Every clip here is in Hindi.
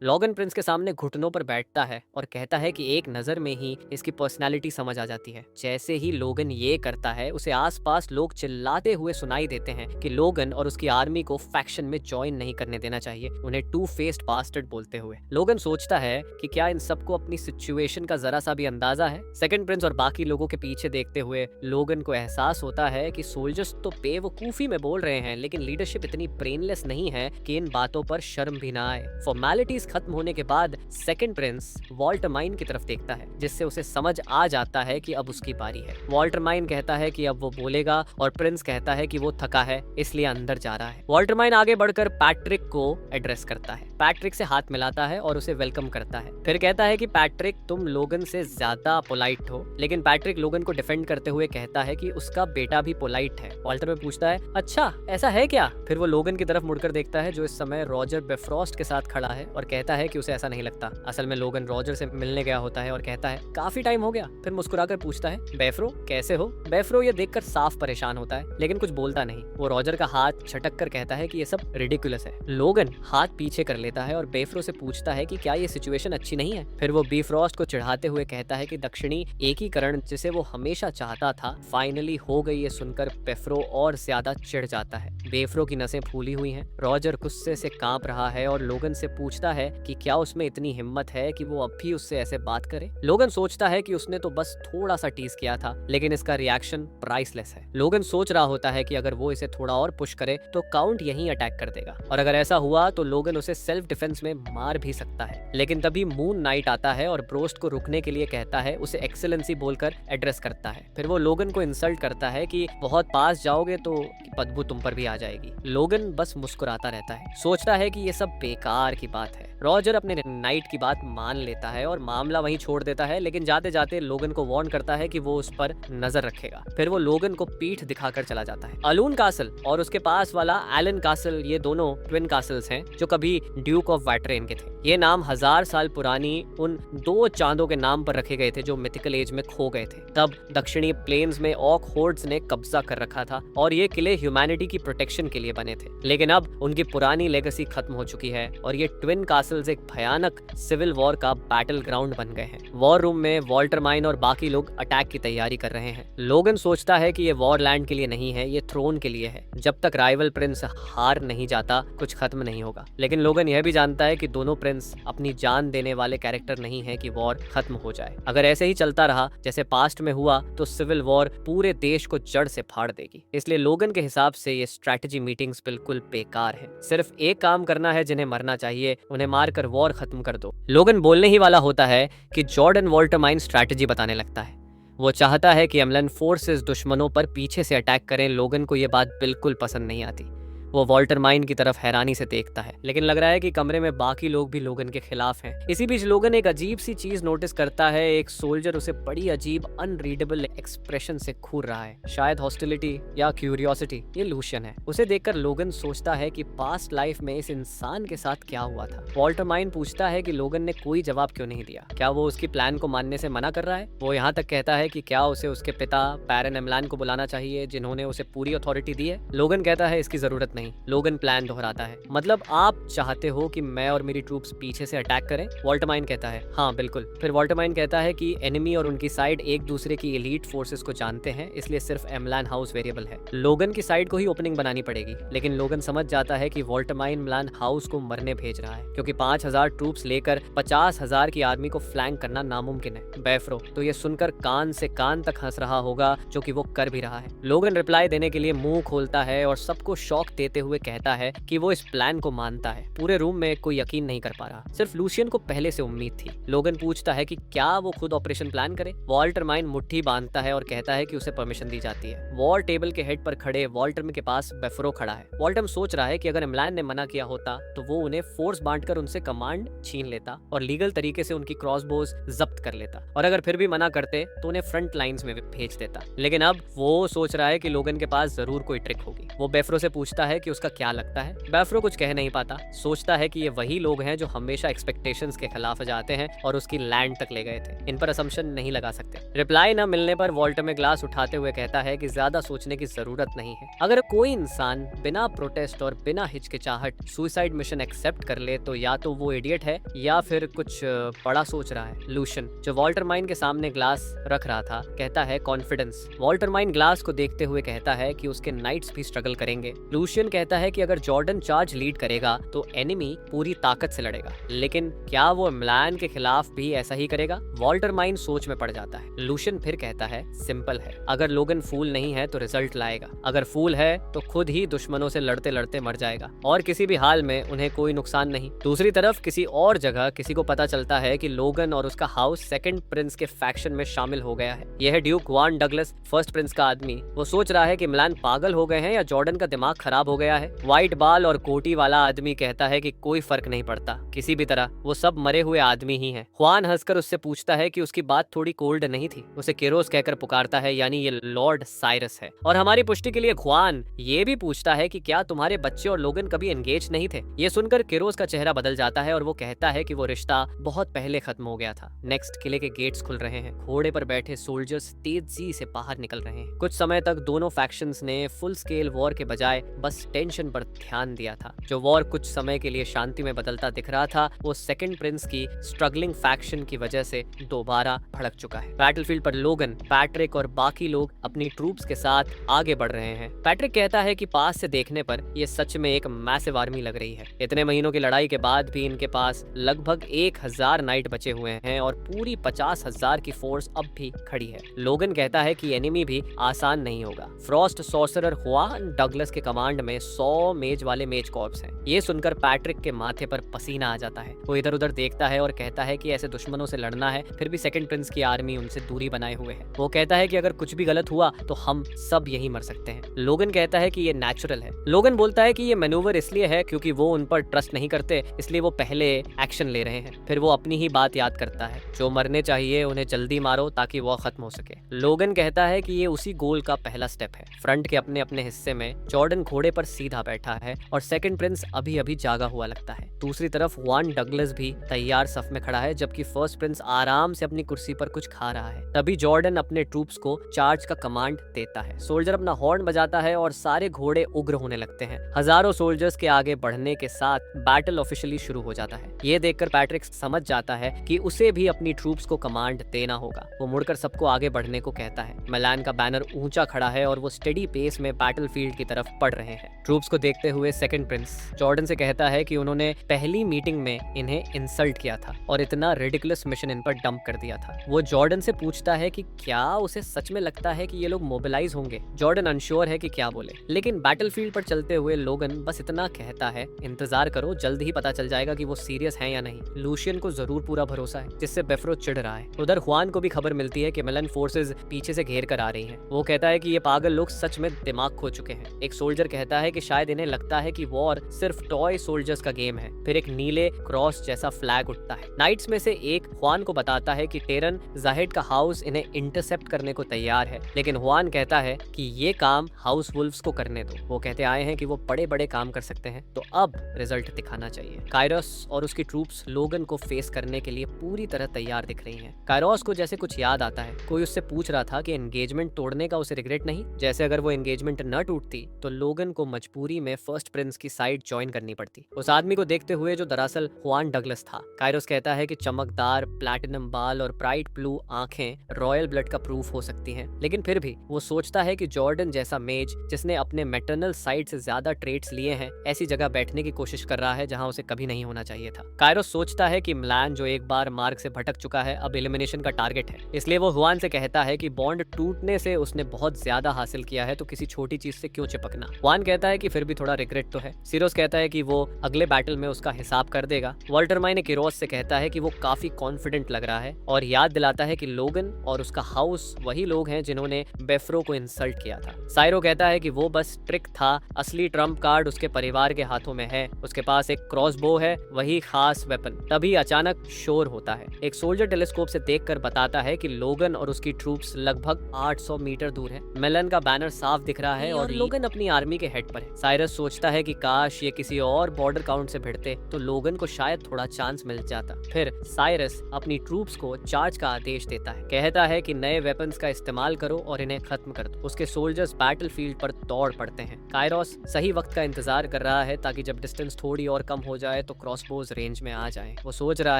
लॉगन प्रिंस के सामने घुटनों पर बैठता है और कहता है कि एक नज़र में ही इसकी पर्सनैलिटी समझ आ जाती है। जैसे ही लोगन ये करता है, उसे आसपास लोग चिल्लाते हुए सुनाई देते हैं कि लोगन और उसकी आर्मी को फैक्शन में ज्वाइन नहीं करने देना चाहिए, उन्हें टू फेस्ड बास्टर्ड बोलते हुए। लोगन सोचता है कि क्या इन सबको अपनी सिचुएशन का जरा सा भी अंदाजा है। सेकंड प्रिंस और बाकी लोगों के पीछे देखते हुए लोगन को एहसास होता है कि सोल्जर्स तो बेवकूफी में बोल रहे हैं, लेकिन लीडरशिप इतनी ब्रेनलेस नहीं है कि इन बातों पर शर्म भी ना आए। फॉर्मेलिटीज खत्म होने के बाद सेकंड प्रिंस वॉल्टरमाइन की तरफ देखता है, जिससे उसे समझ आ जाता है कि अब उसकी बारी है। वॉल्टरमाइन कहता है कि अब वो बोलेगा और प्रिंस कहता है कि वो थका है, इसलिए अंदर जा रहा है। वॉल्टरमाइन आगे बढ़कर पैट्रिक को एड्रेस करता है, पैट्रिक से हाथ मिलाता है और उसे वेलकम करता है। फिर कहता है कि पैट्रिक, तुम लोगन से ज्यादा पोलाइट हो। लेकिन पैट्रिक लोगन को डिफेंड करते हुए कहता है कि उसका बेटा भी पोलाइट है। वॉल्टर में पूछता है, अच्छा ऐसा है क्या? फिर वो लोगन की तरफ मुड़कर देखता है, जो इस समय रॉजर बेफ्रॉस्ट के साथ खड़ा है, और कहता है कि उसे ऐसा नहीं लगता। असल में लोगन रॉजर से मिलने गया होता है और कहता है, काफी टाइम हो गया। फिर मुस्कुराकर पूछता है, बेफ्रो कैसे हो? बेफ्रो ये देखकर साफ परेशान होता है, लेकिन कुछ बोलता नहीं। वो रॉजर का हाथ झटक कर कहता है कि ये सब रिडिकुलस है। लोगन हाथ पीछे कर लेता है और बेफ्रो से पूछता है कि क्या ये सिचुएशन अच्छी नहीं है। फिर वो बीफ्रॉस्ट को चिढ़ाते हुए कहता है कि दक्षिणी एकीकरण जिसे वो हमेशा चाहता था, फाइनली हो गई। ये सुनकर बेफ्रो और ज्यादा चिढ़ जाता है। बेफ्रो की नसें फूली हुई हैं। रॉजर गुस्से से कांप रहा है और लोगन से पूछता है कि क्या उसमें इतनी हिम्मत है कि वो अब भी उससे ऐसे बात करे। लोगन सोचता है कि उसने तो बस थोड़ा सा टीज किया था, लेकिन इसका रिएक्शन प्राइसलेस है। लोगन सोच रहा होता है कि अगर वो इसे थोड़ा और पुश करे तो काउंट यहीं अटैक कर देगा, और अगर ऐसा हुआ तो लोगन उसे सेल्फ डिफेंस में मार भी सकता है। लेकिन तभी मून नाइट आता है और ब्रोस्ट को रुकने के लिए कहता है, उसे एक्सेलेंसी बोलकर एड्रेस करता है। फिर वो लोगन को इंसल्ट करता है कि बहुत पास जाओगे तो बदबू तुम पर भी आ जाएगी। लोगन बस मुस्कुराता रहता है, सोचता है कि ये सब बेकार की बात है। रॉजर अपने नाइट की बात मान लेता है और मामला वहीं छोड़ देता है, लेकिन जाते जाते लोगन को वार्न करता है कि वो उस पर नजर रखेगा। फिर वो लोगन को पीठ दिखाकर चला जाता है। अलोन कासल और उसके पास वाला एलन कासल, ये दोनों ट्विन कासल्स हैं जो कभी ड्यूक ऑफ वैटरेन के थे। ये नाम 1000 साल पुरानी उन 2 चांदों के नाम पर रखे गए थे जो मिथिकल एज में खो गए थे। तब दक्षिणी प्लेन्स में ऑक होर्ड्स ने कब्जा कर रखा था और ये किले ह्यूमैनिटी की प्रोटेक्शन के लिए बने थे। लेकिन अब उनकी पुरानी लेगेसी खत्म हो चुकी है और ये ट्विन कासल्स एक भयानक सिविल वॉर का बैटल ग्राउंड बन गए हैं। वॉर रूम में वॉल्टरमाइन और बाकी लोग अटैक की तैयारी कर रहे हैं। लोगन सोचता है कि ये वॉर लैंड के लिए नहीं है, ये थ्रोन के लिए है। जब तक राइवल प्रिंस हार नहीं जाता, कुछ खत्म नहीं होगा। लेकिन लोगन यह भी जानता है कि दोनों प्रिंस अपनी जान देने वाले कैरेक्टर नहीं है कि वॉर खत्म हो जाए। अगर ऐसे ही चलता रहा जैसे पास्ट में हुआ तो सिविल वॉर पूरे देश को जड़ से फाड़ देगी। इसलिए लोगन के हिसाब से ये स्ट्रैटेजी मीटिंग्स बिल्कुल बेकार है। सिर्फ एक काम करना है, जिन्हें मरना चाहिए उन्हें मारकर वॉर खत्म कर दो। लोगन बोलने ही वाला होता है कि जॉर्डन वॉल्टरमाइन स्ट्रैटेजी बताने लगता है। वो चाहता है कि अम्लन फोर्सेस दुश्मनों पर पीछे से अटैक करें। लोगन को ये बात बिल्कुल पसंद नहीं आती। वो वॉल्टरमाइन की तरफ हैरानी से देखता है, लेकिन लग रहा है कि कमरे में बाकी लोग भी लोगन के खिलाफ हैं। इसी बीच लोगन एक अजीब सी चीज नोटिस करता है। एक सोल्जर उसे बड़ी अजीब अनरीडेबल एक्सप्रेशन से घूर रहा है, शायद हॉस्टिलिटी या क्यूरियोसिटी। ये लूशियन है। उसे देखकर लोगन सोचता है कि पास्ट लाइफ में इस इंसान के साथ क्या हुआ था। वॉल्टरमाइन पूछता है कि लोगन ने कोई जवाब क्यों नहीं दिया। क्या वो उसकी प्लान को मानने से मना कर रहा है? वो यहाँ तक कहता है कि क्या उसे उसके पिता पैरन एमलान को बुलाना चाहिए, जिन्होंने उसे पूरी अथॉरिटी दी है। लोगन कहता है इसकी जरूरत नहीं। लोगन प्लान दोहराता है, मतलब आप चाहते हो कि मैं और मेरी ट्रूप्स पीछे से अटैक करें? वॉल्टरमाइन कहता है, हाँ बिल्कुल। फिर वॉल्टरमाइन कहता है कि एनिमी और उनकी साइड एक दूसरे की एलीट फोर्सेस को जानते हैं, इसलिए सिर्फ एमलान हाउस वेरिएबल है। लोगन की साइड को ही ओपनिंग बनानी पड़ेगी। लेकिन लोगन समझ जाता है कि वॉल्टरमाइन एमलान हाउस को मरने भेज रहा है, क्योंकि 5000 ट्रूप्स लेकर 50,000 की आर्मी को फ्लैंक करना नामुमकिन है। बेफ्रो तो ये सुनकर कान से कान तक हंस रहा होगा, जो कि वो कर भी रहा है। लोगन रिप्लाई देने के लिए मुंह खोलता है और सबको शॉक देते हुए कहता है कि वो इस प्लान को मानता है। पूरे रूम में कोई यकीन नहीं कर पा रहा, सिर्फ लूशियन को पहले से उम्मीद थी। लोगन पूछता है कि क्या वो खुद ऑपरेशन प्लान करे। वॉल्टरमाइन मुट्ठी बांधता है और कहता है कि उसे परमिशन दी जाती है। वॉर टेबल के हेड पर खड़े वॉल्टरम के पास बेफ्रो खड़ा है। वॉल्टरम सोच रहा है कि अगर इमलान ने मना किया होता तो वो उन्हें फोर्स बांटकर उनसे कमांड छीन लेता और लीगल तरीके से उनकी क्रॉसबोज जब्त कर लेता, और अगर फिर भी मना करते तो उन्हें फ्रंट लाइंस में भेज देता। लेकिन अब वो सोच रहा है कि लोगन के पास जरूर कोई ट्रिक होगी। वो बेफ्रो से पूछता है है कि उसका क्या लगता है। बेफ्रो कुछ कह नहीं पाता, सोचता है कि ये वही लोग हैं जो हमेशा एक्सपेक्टेशंस के खिलाफ जाते हैं और उसकी लैंड तक ले गए थे। इन पर असम्पशन नहीं लगा सकते। रिप्लाई न मिलने पर वॉल्टर में ग्लास उठाते हुए कहता है कि ज्यादा सोचने की जरूरत नहीं है। अगर कोई इंसान बिना प्रोटेस्ट और बिना हिचकिचाहट सुसाइड मिशन एक्सेप्ट कर ले तो या तो वो इडियट है या फिर कुछ बड़ा सोच रहा है। लूशन, जो वॉल्टर माइन के सामने ग्लास रख रहा था, कहता है कॉन्फिडेंस। वॉल्टर माइन ग्लास को देखते हुए कहता है कि उसके नाइट्स भी स्ट्रगल करेंगे। लूशियन कहता है कि अगर जॉर्डन चार्ज लीड करेगा तो एनिमी पूरी ताकत से लड़ेगा, लेकिन क्या वो मिलान के खिलाफ भी ऐसा ही करेगा? वॉल्टर माइन सोच में पड़ जाता है। लूशियन फिर कहता है सिंपल है, अगर लोगन फूल नहीं है तो रिजल्ट लाएगा, अगर फूल है तो खुद ही दुश्मनों से लड़ते लड़ते मर जाएगा और किसी भी हाल में उन्हें कोई नुकसान नहीं। दूसरी तरफ किसी और जगह किसी को पता चलता है कि लोगन और उसका हाउस सेकंड प्रिंस के फैक्शन में शामिल हो गया है। यह है ड्यूक वान डगलस, फर्स्ट प्रिंस का आदमी। वो सोच रहा है कि मिलान पागल हो गए हैं या जॉर्डन का दिमाग खराब हो गया है। व्हाइट बाल और कोटी वाला आदमी कहता है कि कोई फर्क नहीं पड़ता, किसी भी तरह वो सब मरे हुए आदमी ही हैं। ख्वान हंसकर उससे पूछता है कि उसकी बात थोड़ी कोल्ड नहीं थी। उसे केरोस कहकर पुकारता है, यानी ये लॉर्ड साइरस है। और हमारी पुष्टि के लिए ख्वान ये भी पूछता है कि क्या तुम्हारे बच्चे और लोगन कभी एंगेज नहीं थे? ये सुनकर केरोस का चेहरा बदल जाता है और वो कहता है कि वो रिश्ता बहुत पहले खत्म हो गया था। नेक्स्ट, किले के गेट्स खुल रहे हैं। घोड़े पर बैठे सोल्जर्स तेजी से बाहर निकल रहे हैं। कुछ समय तक दोनों फैक्शंस ने फुल स्केल वॉर के बजाय बस टेंशन पर ध्यान दिया था। जो वॉर कुछ समय के लिए शांति में बदलता दिख रहा था, वो सेकंड प्रिंस की स्ट्रगलिंग फैक्शन की वजह से दोबारा भड़क चुका है। बैटलफील्ड पर लोगन, पैट्रिक और बाकी लोग अपनी ट्रूप्स के साथ आगे बढ़ रहे हैं। पैट्रिक कहता है कि पास से देखने पर ये सच में एक मैसिव आर्मी लग रही है। इतने महीनों की लड़ाई के बाद भी इनके पास लगभग 1000 नाइट बचे हुए हैं और पूरी 50,000 की फोर्स अब भी खड़ी है। लोगन कहता है कि एनिमी भी आसान नहीं होगा। फ्रॉस्ट सॉर्सरर ख्वान डगलस के कमांड में 100 मेज वाले मेज कॉर्प्स हैं। ये सुनकर पैट्रिक के माथे पर पसीना आ जाता है। वो इधर उधर देखता है और कहता है कि ऐसे दुश्मनों से लड़ना है, फिर भी सेकंड प्रिंस की आर्मी उनसे दूरी बनाए हुए है। वो कहता है कि अगर कुछ भी गलत हुआ तो हम सब यही मर सकते हैं। लोगन कहता है कि ये नेचुरल है। लोगन बोलता है कि ये मैनूवर इसलिए है क्योंकि वो उन पर ट्रस्ट नहीं करते, इसलिए वो पहले एक्शन ले रहे हैं। फिर वो अपनी ही बात याद करता है, जो मरने चाहिए उन्हें जल्दी मारो ताकि वो खत्म हो सके। लोगन कहता है कि ये उसी गोल का पहला स्टेप है। फ्रंट के अपने अपने हिस्से में जॉर्डन घोड़े पर सीधा बैठा है और सेकंड प्रिंस अभी अभी जागा हुआ लगता है। दूसरी तरफ वान डगलस भी तैयार सफ में खड़ा है, जबकि फर्स्ट प्रिंस आराम से अपनी कुर्सी पर कुछ खा रहा है। तभी जॉर्डन अपने ट्रूप्स को चार्ज का कमांड देता है। सोल्जर अपना हॉर्न बजाता है और सारे घोड़े उग्र होने लगते हैं। हजारों सोल्जर्स के आगे बढ़ने के साथ बैटल ऑफिशियली शुरू हो जाता है। ये देखकर पैट्रिक समझ जाता है कि उसे भी अपनी ट्रूप्स को कमांड देना होगा। वो मुड़कर सबको आगे बढ़ने को कहता है। मिलान का बैनर ऊंचा खड़ा है और वो स्टेडी पेस में बैटलफील्ड की तरफ बढ़ रहे हैं। ट्रूप्स को देखते हुए सेकंड प्रिंस जॉर्डन से कहता है कि उन्होंने पहली मीटिंग में इन्हें इंसल्ट किया था और इतना रिडिकुलस मिशन इन पर डंप कर दिया था। वो जॉर्डन से पूछता है कि क्या उसे सच में लगता है कि ये लोग मोबिलाइज होंगे। जॉर्डन अनश्योर है कि क्या बोले, लेकिन बैटलफील्ड पर चलते हुए लोगन बस इतना कहता है, इंतजार करो, जल्द ही पता चल जाएगा कि वो सीरियस हैं या नहीं। लूशियन को जरूर पूरा भरोसा है, जिससे बेफ्रो चिढ़ रहा है। उधर ख्वान को भी खबर मिलती है कि मिलन फोर्सेस पीछे से घेर कर आ रही हैं। वो कहता है कि ये पागल लोग सच में दिमाग खो चुके हैं। एक सोल्जर कहता है कि शायद इन्हें लगता है कि वॉर सिर्फ टॉय सोल्जर्स का गेम है। फिर एक नीले क्रॉस जैसा फ्लैग उठता है। नाइट्स में से एक ख्वान को बताता है कि टेरन जाहिद का हाउस इन्हें इंटरसेप्ट करने को तैयार है, लेकिन ख्वान कहता है कि ये काम हाउस वुल्फ्स को करने दो। वो कहते आए हैं कि वो बड़े बड़े काम कर सकते हैं, तो अब रिजल्ट दिखाना चाहिए। कायरोस और उसकी ट्रूप्स लोगन को फेस करने के लिए पूरी तरह तैयार दिख रही हैं। कायरोस को जैसे कुछ याद आता है। कोई उससे पूछ रहा था कि एंगेजमेंट तोड़ने का उसे रिग्रेट नहीं, जैसे अगर वो एंगेजमेंट न टूटती तो लोगन को मजबूरी में फर्स्ट प्रिंस की साइड ज्वाइन करनी पड़ती। उस आदमी को देखते हुए जो दरअसल ख्वान डगलस था। कायरोस कहता है कि चमकदार प्लैटिनम बाल और ब्राइट ब्लू आंखें रॉयल ब्लड का प्रूफ हो सकती हैं, लेकिन फिर भी वो सोचता है कि जॉर्डन जैसा मेज जिसने अपने मैटरनल साइड से ज्यादा ट्रेट्स लिए हैं, ऐसी जगह बैठने की कोशिश कर रहा है जहां उसे कभी नहीं होना चाहिए था। कायरोस सोचता है कि मिलान जो एक बार मार्ग से भटक चुका है, अब एलिमिनेशन का टारगेट है, इसलिए वो ख्वान से कहता है कि बॉन्ड टूटने से उसने बहुत ज्यादा हासिल किया है, तो किसी छोटी चीज से क्यों चिपकना। ख्वान कहता है कि फिर भी थोड़ा रिग्रेट तो है। सीरोस कहता है कि वो अगले बैटल में उसका हिसाब कर देगा। वॉल्टर माइन केरोस से कहता है कि वो काफी कॉन्फिडेंट लग रहा है और याद दिलाता है कि लोगन और उसका हाउस वही लोग हैं जिन्होंने बेफ्रो को इंसल्ट किया था। साइरो कहता है कि वो बस ट्रिक था, असली ट्रम्प कार्ड उसके परिवार के हाथों में है, उसके पास एक क्रॉसबो है, वही खास वेपन। तभी अचानक शोर होता है। एक सोल्जर टेलीस्कोप से देखकर बताता है कि लोगन और उसकी ट्रूप्स लगभग 800 मीटर दूर है। मिलन का बैनर साफ दिख रहा है और लोगन अपनी आर्मी के हेड साइड पर है। साइरस सोचता है कि काश ये किसी और बॉर्डर काउंट से भिड़ते तो लोगन को शायद थोड़ा चांस मिल जाता। फिर साइरस अपनी ट्रूप्स को चार्ज का आदेश देता है, कहता है कि नए वेपन्स का इस्तेमाल करो और इन्हें खत्म कर दो। उसके सोल्जर्स बैटलफील्ड पर दौड़ पड़ते हैं। काइरोस सही वक्त का इंतजार कर रहा है ताकि जब डिस्टेंस थोड़ी और कम हो जाए तो क्रॉसबोज रेंज में आ जाएं। वो सोच रहा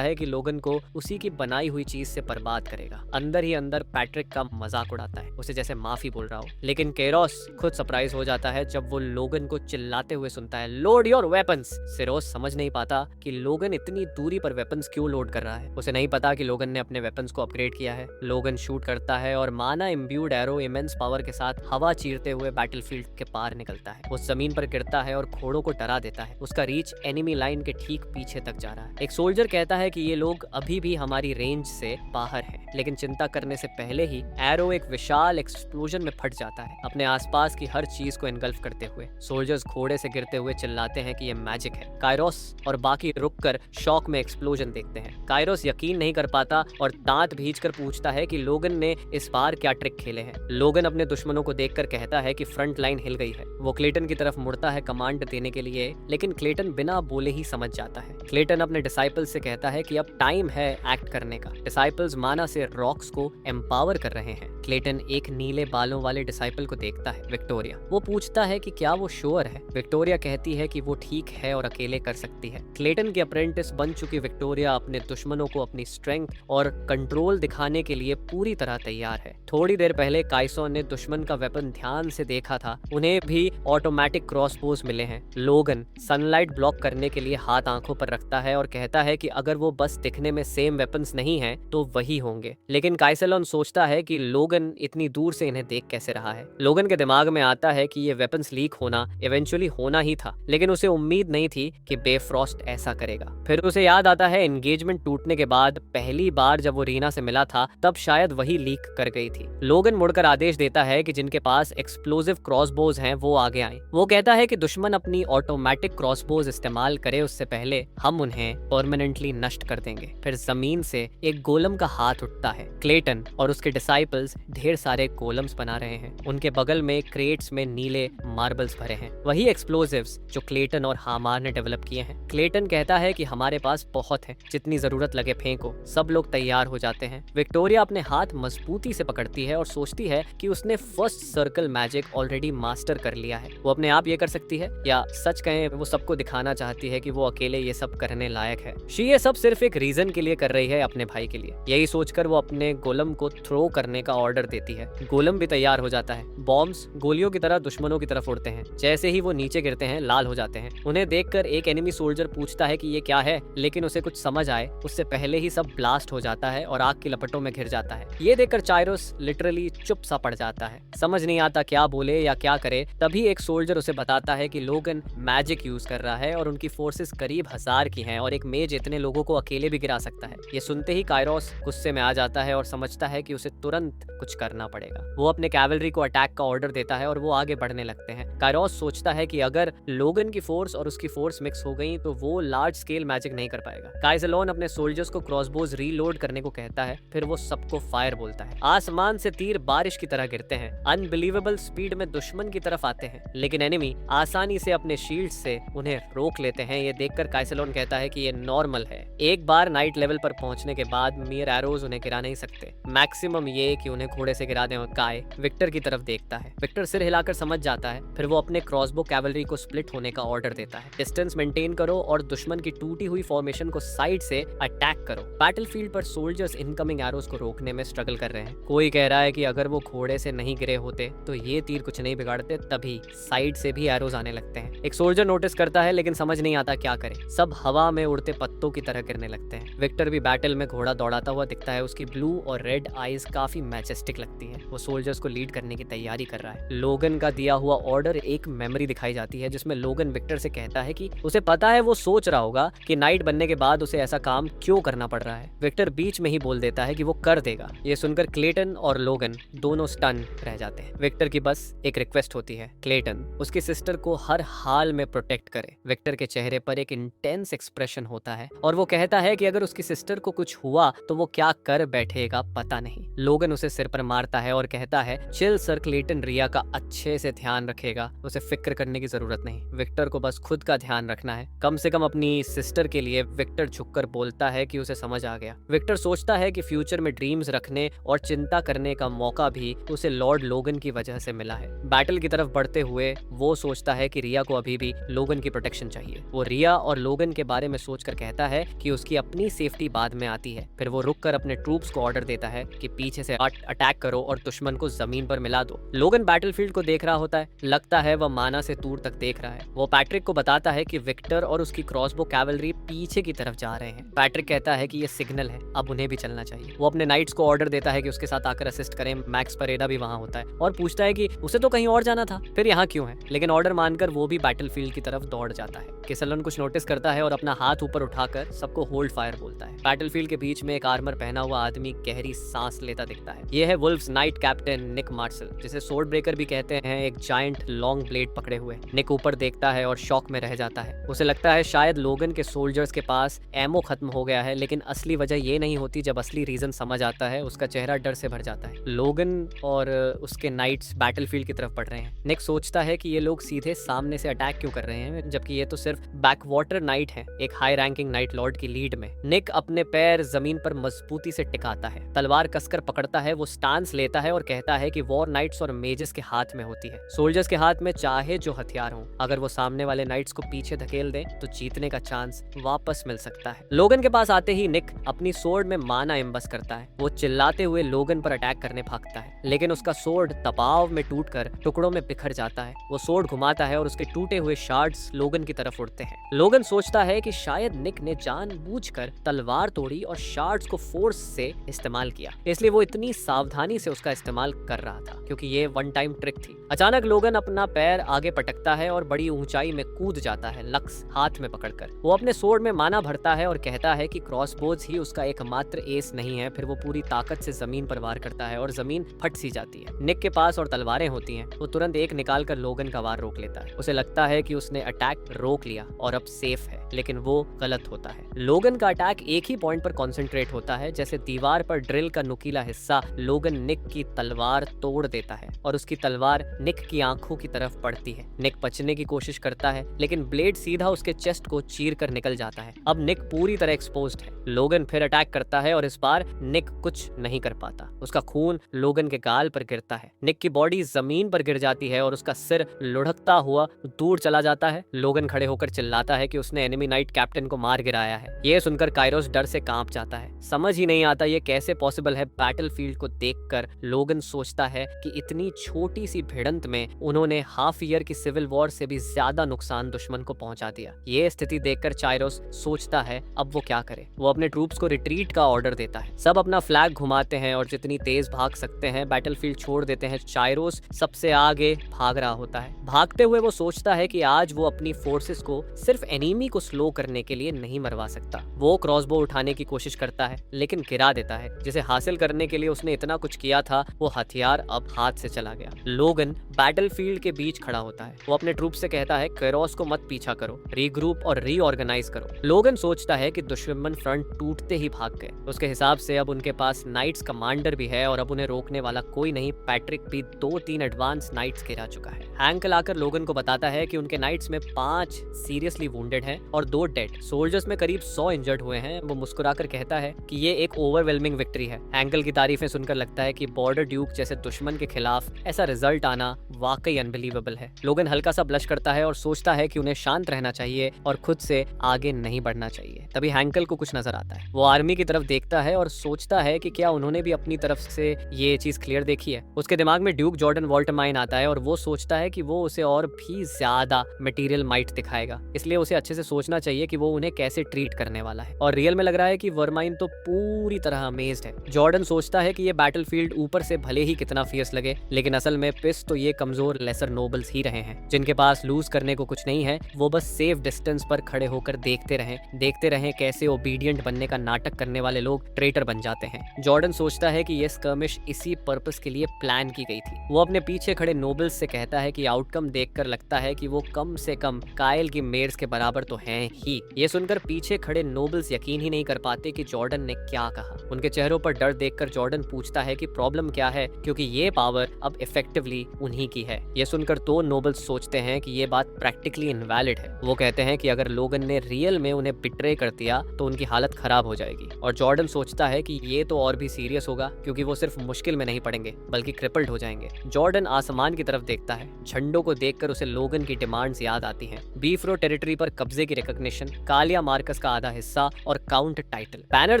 है कि लोगन को उसी की बनाई हुई चीज से बर्बाद करेगा। अंदर ही अंदर पैट्रिक का मजाक उड़ाता है, उसे जैसे माफी बोल रहा हो। लेकिन कैरोस खुद सरप्राइज हो जाता है जब वो लोगन को चिल्लाते हुए सुनता है, लोड योर वेपन्स। सिरोस समझ नहीं पाता कि लोगन इतनी दूरी पर वेपन्स क्यों लोड कर रहा है। उसे नहीं पता कि लोगन ने अपने वेपन्स को अपग्रेड किया है। लोगन शूट करता है और माना इम्ब्यूड एरो इमेंस पावर के साथ हवा चीरते हुए बैटलफील्ड के पार निकलता है। वो जमीन पर गिरता है और घोड़ों को डरा देता है। उसका रीच एनिमी लाइन के ठीक पीछे तक जा रहा है। एक सोल्जर कहता है कि ये लोग अभी भी हमारी रेंज से बाहर हैं, लेकिन चिंता करने से पहले ही एरो एक विशाल एक्सप्लोजन में फट जाता है, अपने आसपास की हर चीज को एनगल्फ करते हुए। सोल्जर्स घोड़े से गिरते हुए चिल्लाते हैं कि ये मैजिक है। काइरोस और बाकी रुककर शॉक में एक्सप्लोजन देखते हैं। काइरोस यकीन नहीं कर पाता और दांत भींचकर पूछता है कि लोगन ने इस बार क्या ट्रिक खेले हैं। लोगन अपने दुश्मनों को देखकर कहता है कि फ्रंट लाइन हिल गई है। वो क्लेटन की तरफ मुड़ता है कमांड देने के लिए, लेकिन क्लेटन बिना बोले ही समझ जाता है। क्लेटन अपने डिसाइपल्स से कहता है कि अब टाइम है एक्ट करने का। डिसाइपल्स माना से रॉक्स को एम्पावर कर रहे हैं। क्लेटन एक नीले बालों वाले डिसाइपल को देखता है, विक्टोरिया। वो पूछता है कि क्या वो श्योर है। विक्टोरिया कहती है कि वो ठीक है और अकेले कर सकती है। क्लेटन की अप्रेंटिस बन चुकी विक्टोरिया अपने दुश्मनों को अपनी स्ट्रेंथ और कंट्रोल दिखाने के लिए पूरी तरह तैयार है। थोड़ी देर पहले काइसो ने दुश्मन का वेपन ध्यान से देखा था। उन्हें भी ऑटोमेटिक क्रॉसबोज मिले हैं। लोगन सनलाइट ब्लॉक करने के लिए हाथ आंखों पर रखता है और कहता है कि अगर वो बस दिखने में सेम वेपन्स नहीं हैं तो वही होंगे। लेकिन काइसेलोन सोचता है कि लोगन इतनी दूर से इन्हें देख कैसे रहा है। लोगन के दिमाग में आता है कि ये वेपन्स लीक होना इवेंचुअली होना ही था, लेकिन उसे उम्मीद नहीं थी कि बेफ्रॉस्ट ऐसा करेगा। फिर उसे याद आता है एंगेजमेंट टूटने के बाद पहली बार जब वो रीना से मिला था तब शायद वही लीक कर गई थी। लोगन मुड़कर आदेश देता है कि जिनके पास एक्सप्लोसिव क्रॉसबोज हैं वो आगे आए। वो कहता है कि दुश्मन अपनी ऑटोमेटिक क्रॉसबोज इस्तेमाल करे उससे पहले हम उन्हें परमानेंटली नष्ट कर देंगे। फिर जमीन से एक गोलम का हाथ उठता है। क्लेटन और उसके डिसाइपल्स ढेर सारे गोलम्स बना रहे हैं। उनके बगल में क्रेट्स में नीले मार्बल्स भरे हैं, वही एक्सप्लोसिव्स जो क्लेटन और हामार ने डेवलप किए हैं। क्लेटन कहता है कि हमारे पास बहुत है, जितनी जरूरत लगे फेंको। सब लोग तैयार हो जाते हैं। विक्टोरिया अपने हाथ मजबूती से पकड़ती है और सोचती है कि उसने first circle magic already master कर लिया है। वो अपने आप ये कर सकती है, या सच कहें वो सबको दिखाना चाहती है कि वो अकेले ये सब करने लायक है। शी ये सब सिर्फ एक रीजन के लिए कर रही है, अपने भाई के लिए। यही सोचकर वो अपने गोलम को थ्रो करने का ऑर्डर देती है। गोलम भी तैयार हो जाता है। बॉम्ब्स गोलियों की तरह दुश्मनों की तरफ उड़ते हैं। जैसे ही वो नीचे गिरते हैं लाल हो जाते हैं। उन्हें देखकर एक एनिमी सोल्जर पूछता है कि ये क्या है, लेकिन उसे कुछ समझ आए उससे पहले ही सब ब्लास्ट हो जाता है और आग की लपटों में घिर जाता है। ये देखकर चाइरोस लिटरली चुप सा पड़ जाता है, समझ नहीं आता क्या बोले या क्या करे। तभी एक सोल्जर उसे बताता है कि लोगन मैजिक यूज कर रहा है और उनकी फोर्सेस करीब 1000 की हैं और एक मेज इतने लोगों को अकेले भी गिरा सकता है। ये सुनते ही काइरोस गुस्से में आ जाता है और समझता है कि उसे तुरंत कुछ करना पड़ेगा। वो अपने कैवलरी को अटैक का ऑर्डर देता है और वो आगे बढ़ने लगते हैं। काइरोस सोचता है कि अगर लोगन की फोर्स और उसकी फोर्स मिक्स हो गई तो वो लार्ज स्केल मैजिक नहीं कर पाएगा। काइसेलोन अपने सोल्जर्स को क्रॉसबोज रीलोड करने को कहता है। फिर वो सबको फायर बोलता है। आसमान से तीर बारिश की तरह गिरते हैं, अनबिलीवेबल स्पीड में दुश्मन की तरफ आते हैं, लेकिन एनिमी आसानी से अपने शील्ड से उन्हें रोक लेते हैं। ये देखकर काइसेलोन कहता है कि ये नॉर्मल है। एक बार नाइट लेवल पर पहुंचने के बाद मियर एरोज उन्हें गिरा नहीं सकते, मैक्सिमम ये कि उन्हें घोड़े से गिरा दें। काय विक्टर की तरफ देखता है। विक्टर सिर हिलाकर समझ जाता है। फिर वो अपने क्रॉसबो कैवलरी को स्प्लिट होने का ऑर्डर देता है। डिस्टेंस मेंटेन करो और दुश्मन की टूटी हुई फॉर्मेशन को साइड से अटैक करो। बैटलफील्ड पर सोल्जर्स इनकमिंग एरोज को रोकने में स्ट्रगल कर रहे हैं। कोई कह रहा है कि अगर वो घोड़े से नहीं गिरे होते तो ये तीर कुछ नहीं बिगाड़ते। तभी साइड से भी एरोज आने लगते हैं। एक सोल्जर नोटिस करता है लेकिन समझ नहीं आता क्या करे। सब हवा में उड़ते पत्तों की तरह गिरने लगते हैं। विक्टर भी बैटल में घोड़ा दौड़ाता हुआ दिखता है। उसकी ब्लू और रेड आईज काफी मैजेस्टिक लगती है। वो सोल्जर्स को लीड करने की तैयारी कर रहा है। लोगन का दिया हुआ ऑर्डर एक मेमोरी दिखाई जाती है जिसमें लोगन विक्टर से कहता है कि उसे पता है, वो सोच रहा होगा कि नाइट बनने के बाद उसे ऐसा काम क्यों करना पड़ रहा है। विक्टर बीच में ही बोल देता है कि वो कर देगा। ये सुनकर क्लेटन और लोगन दोनों स्टन रह जाते हैं। विक्टर की बस एक रिक्वेस्ट होती है, क्लेटन उसकी सिस्टर को हर हाल में प्रोटेक्ट करे। विक्टर के चेहरे पर एक इंटेंस एक्सप्रेशन होता है और वो कहता है कि अगर उसकी सिस्टर को कुछ हुआ तो वो क्या कर बैठेगा पता नहीं। लोगन उसे सिर पर मारता है और कहता है, चिल सर, क्लेटन रिया का अच्छे से ध्यान रखेगा जाएगा, उसे फिक्र करने की जरूरत नहीं। विक्टर को बस खुद का ध्यान रखना है। कम से कम अपनी सिस्टर के लिए विक्टर झुककर बोलता है कि उसे समझ आ गया। विक्टर सोचता है कि फ्यूचर में ड्रीम्स रखने और चिंता करने का मौका भी उसे लॉर्ड लोगन की वजह से मिला है। बैटल की तरफ बढ़ते हुए वो सोचता है कि रिया को अभी भी लोगन की प्रोटेक्शन चाहिए। वो रिया और लोगन के बारे में सोचकर कहता है कि उसकी अपनी सेफ्टी बाद में आती है। फिर वो रुककर अपने ट्रूप्स को ऑर्डर देता है कि पीछे से अटैक करो और दुश्मन को जमीन पर मिला दो। लोगन बैटलफील्ड को देख रहा होता है। लगता है वह माना से दूर तक देख रहा है। वो पैट्रिक को बताता है कि विक्टर और उसकी क्रॉसबो कैवलरी पीछे की तरफ जा रहे हैं। पैट्रिक कहता है कि ये सिग्नल है, अब उन्हें भी चलना चाहिए। वो अपने नाइट्स को ऑर्डर देता है कि उसके साथ आकर असिस्ट करें। मैक्स परेरा भी वहां होता है और पूछता है कि उसे तो कहीं और जाना था, फिर यहाँ क्यों है। लेकिन ऑर्डर मानकर वो भी बैटलफील्ड की तरफ दौड़ जाता है। किसलन कुछ नोटिस करता है और अपना हाथ ऊपर उठाकर सबको होल्ड फायर बोलता है। बैटलफील्ड के बीच में एक आर्मर पहना हुआ आदमी गहरी सांस लेता दिखता है। यह है वुल्फ्स नाइट कैप्टन निक मार्शल, जिसे सोर्ड ब्रेकर भी कहते हैं, एक जायंट लॉन्ग ब्लेड पकड़े हुए। निक ऊपर देखता है और शॉक में रह जाता है। उसे लगता है शायद लोगन के सोल्जर्स के पास एमो खत्म हो गया है, लेकिन असली वजह ये नहीं होती। जब असली रीजन समझ आता है उसका चेहरा डर से भर जाता है। लोगन और उसके नाइट्स बैटलफील्ड की तरफ बढ़ रहे हैं। निक सोचता है कि ये लोग सीधे सामने से अटैक क्यों कर रहे हैं, जबकि ये तो सिर्फ बैकवाटर नाइट है, एक हाई रैंकिंग नाइट लॉर्ड की लीड में। निक अपने पैर जमीन पर मजबूती से टिकाता है, तलवार कसकर पकड़ता है। वो स्टांस लेता है और कहता है कि वॉर नाइट्स और मेजेस के हाथ में होती है। सोल्जर्स के हाथ में चाहे जो हथियार हो, अगर वो सामने वाले नाइट्स को पीछे धकेल दें तो जीतने का चांस वापस मिल सकता है। लोगन के पास आते ही निक अपनी सोर्ड में माना इम्बस करता है। वो चिल्लाते हुए लोगन पर अटैक करने भागता है, लेकिन उसका सोर्ड दबाव में टूटकर टुकड़ों में बिखर जाता है। वो सोर्ड घुमाता है और उसके टूटे हुए शार्ड्स लोगन की तरफ उड़ते हैं। लोगन सोचता है कि शायद निक ने जानबूझकर तलवार तोड़ी और शार्ड्स को फोर्स से इस्तेमाल किया, इसलिए वो इतनी सावधानी से उसका इस्तेमाल कर रहा था, क्योंकि ये वन टाइम ट्रिक थी। अचानक लोगन अपना पैर आगे पटकता है और बड़ी ऊंचाई में कूद जाता है, लक्स हाथ में पकड़कर। वो अपने सोर्ड में माना भरता है और कहता है कि क्रॉसबोज ही उसका एकमात्र एस नहीं है। फिर वो पूरी ताकत से जमीन पर वार करता है और जमीन फट सी जाती है। निक के पास और तलवारें होती हैं। वो तुरंत एक निकालकर लोगन का वार रोक लेता है। उसे लगता है कि उसने अटैक रोक लिया और अब सेफ है, लेकिन वो गलत होता है। लोगन का अटैक एक ही पॉइंट पर कॉन्सेंट्रेट होता है, जैसे दीवार पर ड्रिल का नुकीला हिस्सा लोगन निक की तलवार तोड़ देता है और उसकी तलवार निक की आंखों की तरफ पड़ती है। निक बचने की कोशिश करता है, लेकिन ब्लेड सीधा उसके चेस्ट को चीर कर निकल जाता है। अब निक पूरी तरह एक्सपोज्ड है। लोगन फिर अटैक करता है और इस बार निक कुछ नहीं कर पाता। उसका खून लोगन के गाल पर गिरता है। निक की बॉडी जमीन पर गिर जाती है और उसका सिर लुढ़कता हुआ दूर चला जाता है। लोगन खड़े होकर चिल्लाता है कि उसने एनिमी नाइट कैप्टन को मार गिराया है। ये सुनकर काइरोस डर से कांप जाता है। समझ ही नहीं आता ये कैसे पॉसिबल है। बैटलफील्ड को देखकर लोगन सोचता है कि इतनी छोटी सी भिड़ंत में उन्होंने हाफ ईयर की सिविल वॉर से भी ज्यादा नुकसान दुश्मन को पहुंचा दिया। ये स्थिति देखकर चाइरोस सोचता है अब वो क्या करे। वो अपने ट्रूप्स को रिट्रीट का ऑर्डर देता है। सब अपना फ्लैग घुमाते हैं और जितनी तेज भाग सकते हैं बैटलफील्ड छोड़ देते हैं। चाइरोस सबसे आगे भाग रहा होता है। भागते हुए वो सोचता है कि आज वो अपनी फोर्सेस को सिर्फ एनिमी को स्लो करने के लिए नहीं मरवा सकता। वो क्रॉसबो उठाने की कोशिश करता है, लेकिन गिरा देता है। जिसे हासिल करने के लिए उसने इतना कुछ किया था, वो हथियार अब हाथ से चला गया। लोगन बैटलफील्ड के बीच खड़ा होता है। वो अपने ट्रूप से कहता है कैरोस को मत पीछा करो, रीग्रुप और रीऑर्गेनाइज करो। लोगन सोचता है कि दुश्मन फ्रंट टूटते ही भाग गए। उसके हिसाब से अब उनके पास नाइट्स कमांडर भी है और अब उन्हें रोकने वाला कोई नहीं। पैट्रिक भी 2-3 एडवांस नाइट्स गिरा चुका है। हैंकल आकर लोगन को बताता है कि उनके नाइट्स में 5 सीरियसली वुंडेड हैं और 2 डेड। सोल्जर्स में करीब 100 इंजर्ड हुए हैं। वो मुस्कुराकर कहता है कि ये एक ओवरवेलमिंग विक्ट्री है। हैंकल की तारीफें सुनकर लगता है कि बॉर्डर ड्यूक जैसे दुश्मन के खिलाफ ऐसा रिजल्ट आना वाकई अनबिलीवेबल है। लोगन हल्का सा ब्लश करता है और सोचता है कि उन्हें शांत रहना चाहिए और खुद से आगे नहीं बढ़ना चाहिए। तभी हैंकल को कुछ नजर आता है। वो आर्मी की तरफ देखता है और सोचता है कि क्या उन्होंने भी अपनी तरफ से ये चीज क्लियर देखी है। उसके दिमाग में ड्यूक जॉर्डन वॉल्टमाइन आता है और वो सोचता है कि वो उसे और भी ज्यादा मटेरियल माइट दिखाएगा, इसलिए उसे अच्छे से सोचना चाहिए कि वो उन्हें कैसे ट्रीट करने वाला है। और रियल में लग रहा है कि वर्माइन तो पूरी तरह अमेज्ड है। जॉर्डन सोचता है कि ये बैटलफील्ड ऊपर से भले ही कितना फियर्स लगे, लेकिन असल में पिस तो ये कमजोर लेसर नोबल्स ही रहे हैं, जिनके पास लूज करने को कुछ नहीं है। वो बस सेफ डिस्टेंस पर खड़े होकर देखते रहें कैसे ओबीडियंट बनने का नाटक करने वाले लोग ट्रेटर बन जाते हैं। जॉर्डन सोचता है कि ये स्कर्मिश इसी पर्पस के लिए प्लान की गई थी। वो अपने पीछे खड़े नोबल्स से कहता है कि आउटकम देखकर लगता है कि वो कम से कम कायल की मेयर्स के बराबर तो हैं ही। ये सुनकर पीछे खड़े नोबल्स यकीन ही नहीं कर पाते कि जॉर्डन ने क्या कहा। उनके चेहरों पर डर देखकर जॉर्डन पूछता है कि प्रॉब्लम क्या है, क्योंकि ये पावर अब इफेक्टिवली उन्हीं की है। ये सुनकर दो नोबल्स सोचते हैं कि ये बात प्रैक्टिकली इनवैलिड है। वो कहते हैं कि अगर लोगन ने रियल में उन्हें बिट्रे कर दिया तो उनकी हालत खराब हो जाएगी। और जॉर्डन सोचता है कि ये तो और भी सीरियस होगा, क्योंकि वो सिर्फ मुश्किल में नहीं पड़ेंगे बल्कि क्रिपल्ड हो जाएंगे। जॉर्डन आसमान की तरफ देखता है। झंडों को देखकर उसे लोगन की डिमांड्स याद आती हैं। बीफ्रो टेरिटरी पर कब्जे की रिकॉग्निशन, कालिया मार्कस का आधा हिस्सा और काउंट टाइटल। बैनर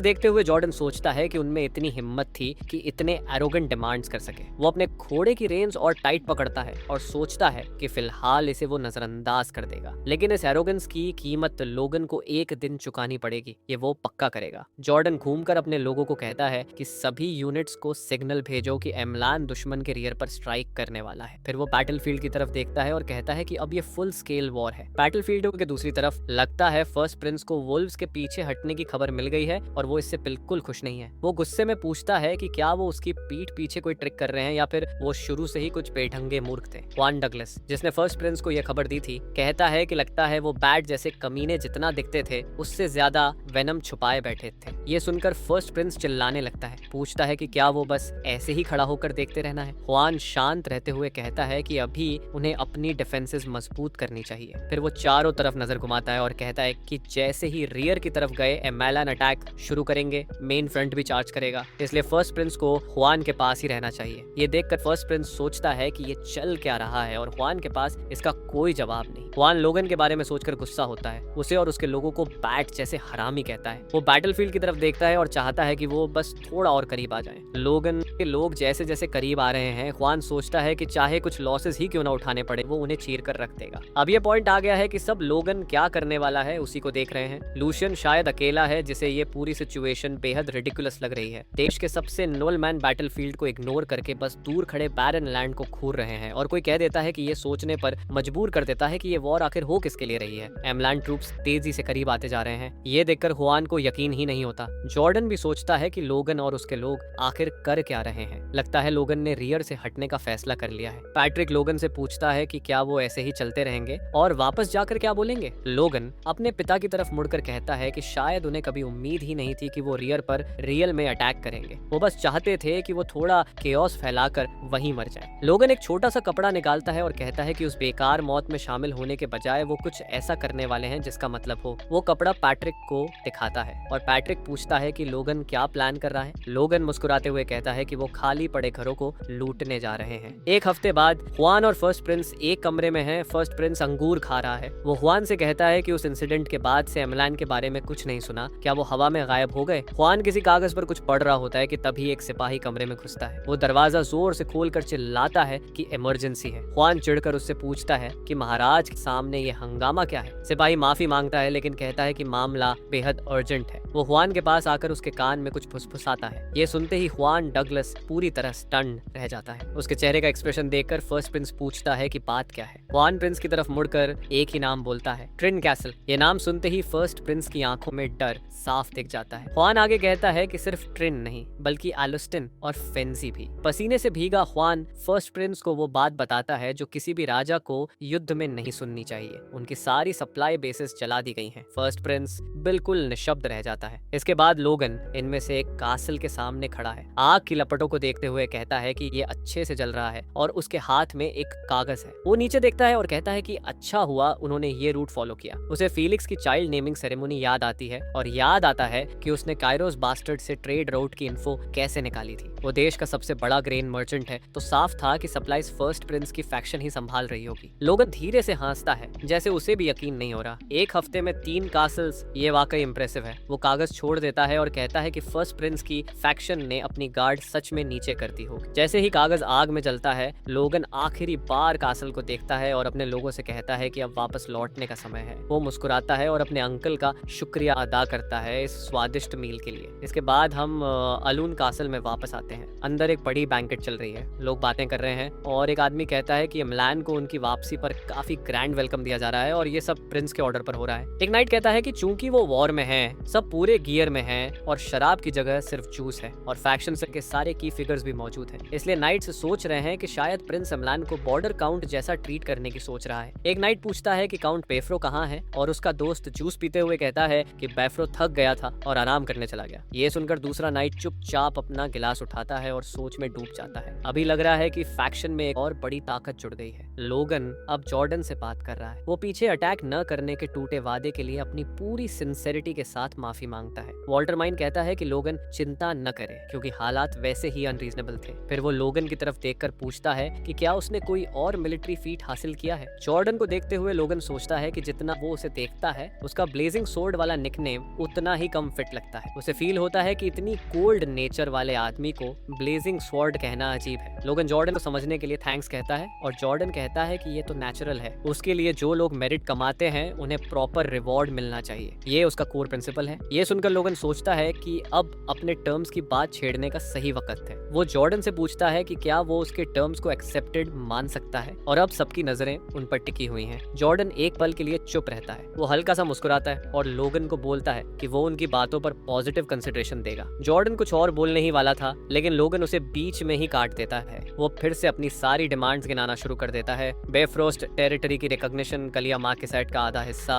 देखते हुए जॉर्डन सोचता है कि उनमें इतनी हिम्मत थी कि इतने एरोगेंट डिमांड्स कर सके। वो अपने घोड़े की रेंज और टाइट पकड़ता है और सोचता है कि फिलहाल इसे वो नजरअंदाज कर देगा, लेकिन इस एरोगेंस की कीमत लोगन को एक दिन चुकानी पड़ेगी, ये वो पक्का करेगा। जॉर्डन घूमकर अपने लोगों को कहता है कि सभी यूनिट्स को सिग्नल भेजो कि एमलान दुश्मन के रियर पर स्ट्राइक करने वाला है। फिर वो बैटलफील्ड की तरफ देखता है और कहता है कि अब ये फुल स्केल वॉर है। बैटलफील्ड के दूसरी तरफ लगता है फर्स्ट प्रिंस को वुल्व्स के पीछे हटने की खबर मिल गई है और वो इससे बिल्कुल खुश नहीं है। वो गुस्से में पूछता है कि क्या वो उसकी पीठ पीछे कोई ट्रिक कर रहे हैं या फिर वो शुरू से ही कुछ बेढंगे मूर्ख थे। ह्वान डगलस, जिसने फर्स्ट प्रिंस को यह खबर दी थी, कहता है कि लगता है वो बैट जैसे कमीने जितना दिखते थे उससे ज्यादा वेनम छुपाए बैठे थे। ये सुनकर फर्स्ट प्रिंस चिल्लाने लगता है। पूछता है कि क्या वो बस ऐसे ही खड़ा होकर देखते रहना है। ह्वान शांत रहते हुए कहता है कि अभी उन्हें अपनी डिफेंसेस मजबूत करनी चाहिए। फिर वो चारों तरफ नजर घुमाता है और कहता है कि जैसे ही रियर की तरफ गए एमैलान अटैक शुरू करेंगे, मेन फ्रंट भी चार्ज करेगा, इसलिए फर्स्ट प्रिंस को ह्वान के पास ही रहना चाहिए। ये देखकर फर्स्ट प्रिंस सोचता है कि ये चल क्या रहा है और ह्वान के पास इसका कोई जवाब नहीं। ह्वान लोगन के बारे में सोचकर गुस्सा होता है। उसे और उसके लोगों को बैट जैसे हरामी कहता है। वो बैटलफील्ड की तरफ देखता है और चाहता है कि वो बस थोड़ा और करीब आ जाए। लोगन के लोग जैसे जैसे करीब आ रहे हैं, ह्वान सोचता है कि चाहे कुछ लॉसेस ही क्यों ना उठाने पड़े, वो उन्हें चीर कर रख देगा। अब ये पॉइंट आ गया है कि सब लोगन क्या करने वाला है उसी को देख रहे हैं। लूशियन शायद अकेला है जिसे ये पूरी सिचुएशन बेहद रिडिकुलस लग रही है। देश के सबसे नोबल मैन बैटलफील्ड को इग्नोर करके बस दूर खड़े बैरन लैंड को घूर रहे हैं और कोई कह देता है कि ये सोचने पर मजबूर कर देता है कि ये वॉर आखिर हो किसके लिए रही है। एमलैंड ट्रूप्स तेजी से करीब आते जा रहे हैं। ये देखकर ह्वान को यकीन ही नहीं होता। जॉर्डन भी सोचता है कि लोगन और उसके लोग आखिर कर क्या रहे हैं। लगता है लोगन ने रियर से हटने का फैसला कर लिया है। पैट्रिक लोगन से पूछता है कि क्या वो ऐसे ही चलते रहेंगे और वापस जाकर क्या बोलेंगे। लोगन अपने पिता की तरफ मुड़कर कहता है कि शायद उन्हें कभी उम्मीद ही नहीं थी कि वो रियर पर रियल में अटैक करेंगे। वो बस चाहते थे कि वो थोड़ा केओस फैलाकर वहीं मर जाए। लोगन एक छोटा सा कपड़ा निकालता है और कहता है कि उस बेकार मौत में शामिल होने के बजाय वो कुछ ऐसा करने वाले हैं जिसका मतलब हो। वो कपड़ा पैट्रिक को दिखाता है और पैट्रिक पूछता है कि लोगन क्या प्लान कर रहा है। लोगन मुस्कुराते हुए कहता है कि वो खाली पड़े घरों को लूटने जा रहे हैं। एक हफ्ते बाद ह्वान और फर्स्ट प्रिंस एक कमरे में हैं। फर्स्ट प्रिंस अंगूर खा रहा है। वो ह्वान से कहता है कि उस इंसिडेंट के बाद से एमलान के बारे में कुछ नहीं सुना। क्या वो हवा में गायब हो गए? ह्वान किसी कागज पर कुछ पढ़ रहा होता है कि तभी एक सिपाही कमरे में घुसता है। वो दरवाजा जोर से खोलकर चिल्लाता है कि इमरजेंसी है। ह्वान चिढ़कर उससे पूछता है कि महाराज के सामने ये हंगामा क्या है। सिपाही माफी मांगता है लेकिन कहता है कि मामला बेहद अर्जेंट है। वो ह्वान के पास आकर उसके कान में कुछ फुसफुसाता है। ये सुनते ही ह्वान डगलस पूरी तरह स्टन्ड रह जाता है। उसके चेहरे का एक्सप्रेशन देखकर फर्स्ट प्रिंस पूछता है कि बात क्या है। ह्वान प्रिंस की तरफ मुड़कर एक ही नाम बोलता है, ट्रिन कैसल। ये नाम सुनते ही फर्स्ट प्रिंस की आंखों में डर साफ दिख जाता है। ह्वान आगे कहता है कि सिर्फ ट्रिन नहीं बल्कि एलुस्टिन और फेंजी भी। पसीने से भीगा ह्वान फर्स्ट प्रिंस को वो बात बताता है जो किसी भी राजा को युद्ध में नहीं सुननी चाहिए। उनकी सारी सप्लाई बेसिस जला दी गई हैं। फर्स्ट प्रिंस बिल्कुल निशब्द रह जाता है। इसके बाद लोगन इनमें से एक कासल के सामने खड़ा है। आग की लपटों को देखते हुए कहता है कि ये अच्छे से जल रहा है और उसके हाथ में एक कागज है। वो नीचे देखता है और कहता है कि अच्छा हुआ उन्होंने ये रूट फॉलो किया। उसे फीलिक्स की चाइल्ड नेमिंग सेरेमनी याद आती है और याद आता है कि उसने कायरोस बास्टर्ड से ट्रेड रूट की इन्फो कैसे निकाली थी। वो देश का सबसे बड़ा ग्रेन मर्चेंट है तो साफ था कि सप्लाईज फर्स्ट प्रिंस की फैक्शन ही संभाल रही होगी। लोगन धीरे से हंसता है जैसे उसे भी यकीन नहीं हो रहा। एक हफ्ते में 3 कासल्स, ये वाकई इंप्रेसिव है। वो कागज छोड़ देता है और कहता है कि फर्स्ट प्रिंस की फैक्शन ने अपनी गार्ड सच में नीचे कर दी होगी। जैसे ही कागज आग में जलता है, लोगन आखिरी बार कासल को देखता है और अपने लोगों से कहता है कि अब वापस लौटने का समय है। वो मुस्कुराता है और अपने अंकल का शुक्रिया अदा करता है इस स्वादिष्ट मील के लिए। इसके बाद हम अलून कासल में वापस आते हैं। अंदर एक बड़ी बैंकेट चल रही है। लोग बातें कर रहे हैं और एक आदमी कहता है कि एमलान को उनकी वापसी पर काफी ग्रैंड वेलकम दिया जा रहा है और ये सब प्रिंस के ऑर्डर पर हो रहा है। एक नाइट कहता है कि चूंकि वो वॉर में है, सब पूरे गियर में हैं और शराब की जगह सिर्फ जूस है और फैक्शन के सारे की फिगर्स भी मौजूद हैं। इसलिए नाइट्स सोच रहे हैं कि शायद प्रिंस एमलान को बॉर्डर काउंट जैसा ट्रीट करने की सोच रहा है। एक नाइट पूछता है कि काउंट बेफ्रो कहाँ है और उसका दोस्त जूस पीते हुए कहता है कि बेफ्रो थक गया था और आराम करने चला गया। ये सुनकर दूसरा नाइट चुपचाप अपना गिलास उठाता जाता है और सोच में डूब जाता है। अभी लग रहा है कि फैक्शन में एक और बड़ी ताकत जुड़ गई है। लोगन अब जॉर्डन से बात कर रहा है। वो पीछे अटैक न करने के टूटे वादे के लिए अपनी पूरी सिंसेरिटी के साथ माफी मांगता है। वॉल्टर माइन कहता है कि लोगन चिंता न करे क्योंकि हालात वैसे ही अनरीजनेबल थे। फिर वो लोगन की तरफ देखकर पूछता है कि क्या उसने कोई और मिलिट्री फीट हासिल किया है। जॉर्डन को देखते हुए लोगन सोचता है कि जितना वो उसे देखता है उसका ब्लेजिंग सोर्ड वाला निकनेम उतना ही कम फिट लगता है। उसे फील होता है कि इतनी कोल्ड नेचर वाले आदमी को ब्लेजिंग स्वॉर्ड कहना अजीब है। लोगन जॉर्डन को समझने के लिए थैंक्स कहता है और जॉर्डन कहता है कि ये तो नेचुरल है, उसके लिए जो लोग मेरिट कमाते हैं उन्हें प्रॉपर रिवॉर्ड मिलना चाहिए, ये उसका कोर प्रिंसिपल है। ये सुनकर लोगन सोचता है कि अब अपने टर्म्स की बात छेड़ने का सही वक्त है। वो जॉर्डन से पूछता है कि क्या वो उसके टर्म्स को एक्सेप्टेड मान सकता है और अब सबकी नजरें उन पर टिकी हुई हैं। जॉर्डन एक पल के लिए चुप रहता है। वो हल्का सा मुस्कुराता है और लोगन को बोलता है कि वो उनकी बातों पर पॉजिटिव कंसिडरेशन देगा। जॉर्डन कुछ और बोलने ही वाला था लेकिन लोगन उसे बीच में ही काट देता है। वो फिर से अपनी सारी डिमांड्स गिनाना शुरू कर देता है। बेफ्रोस्ट टेरिटरी की रिकॉग्निशन, कलिया माँ के सेट का आधा हिस्सा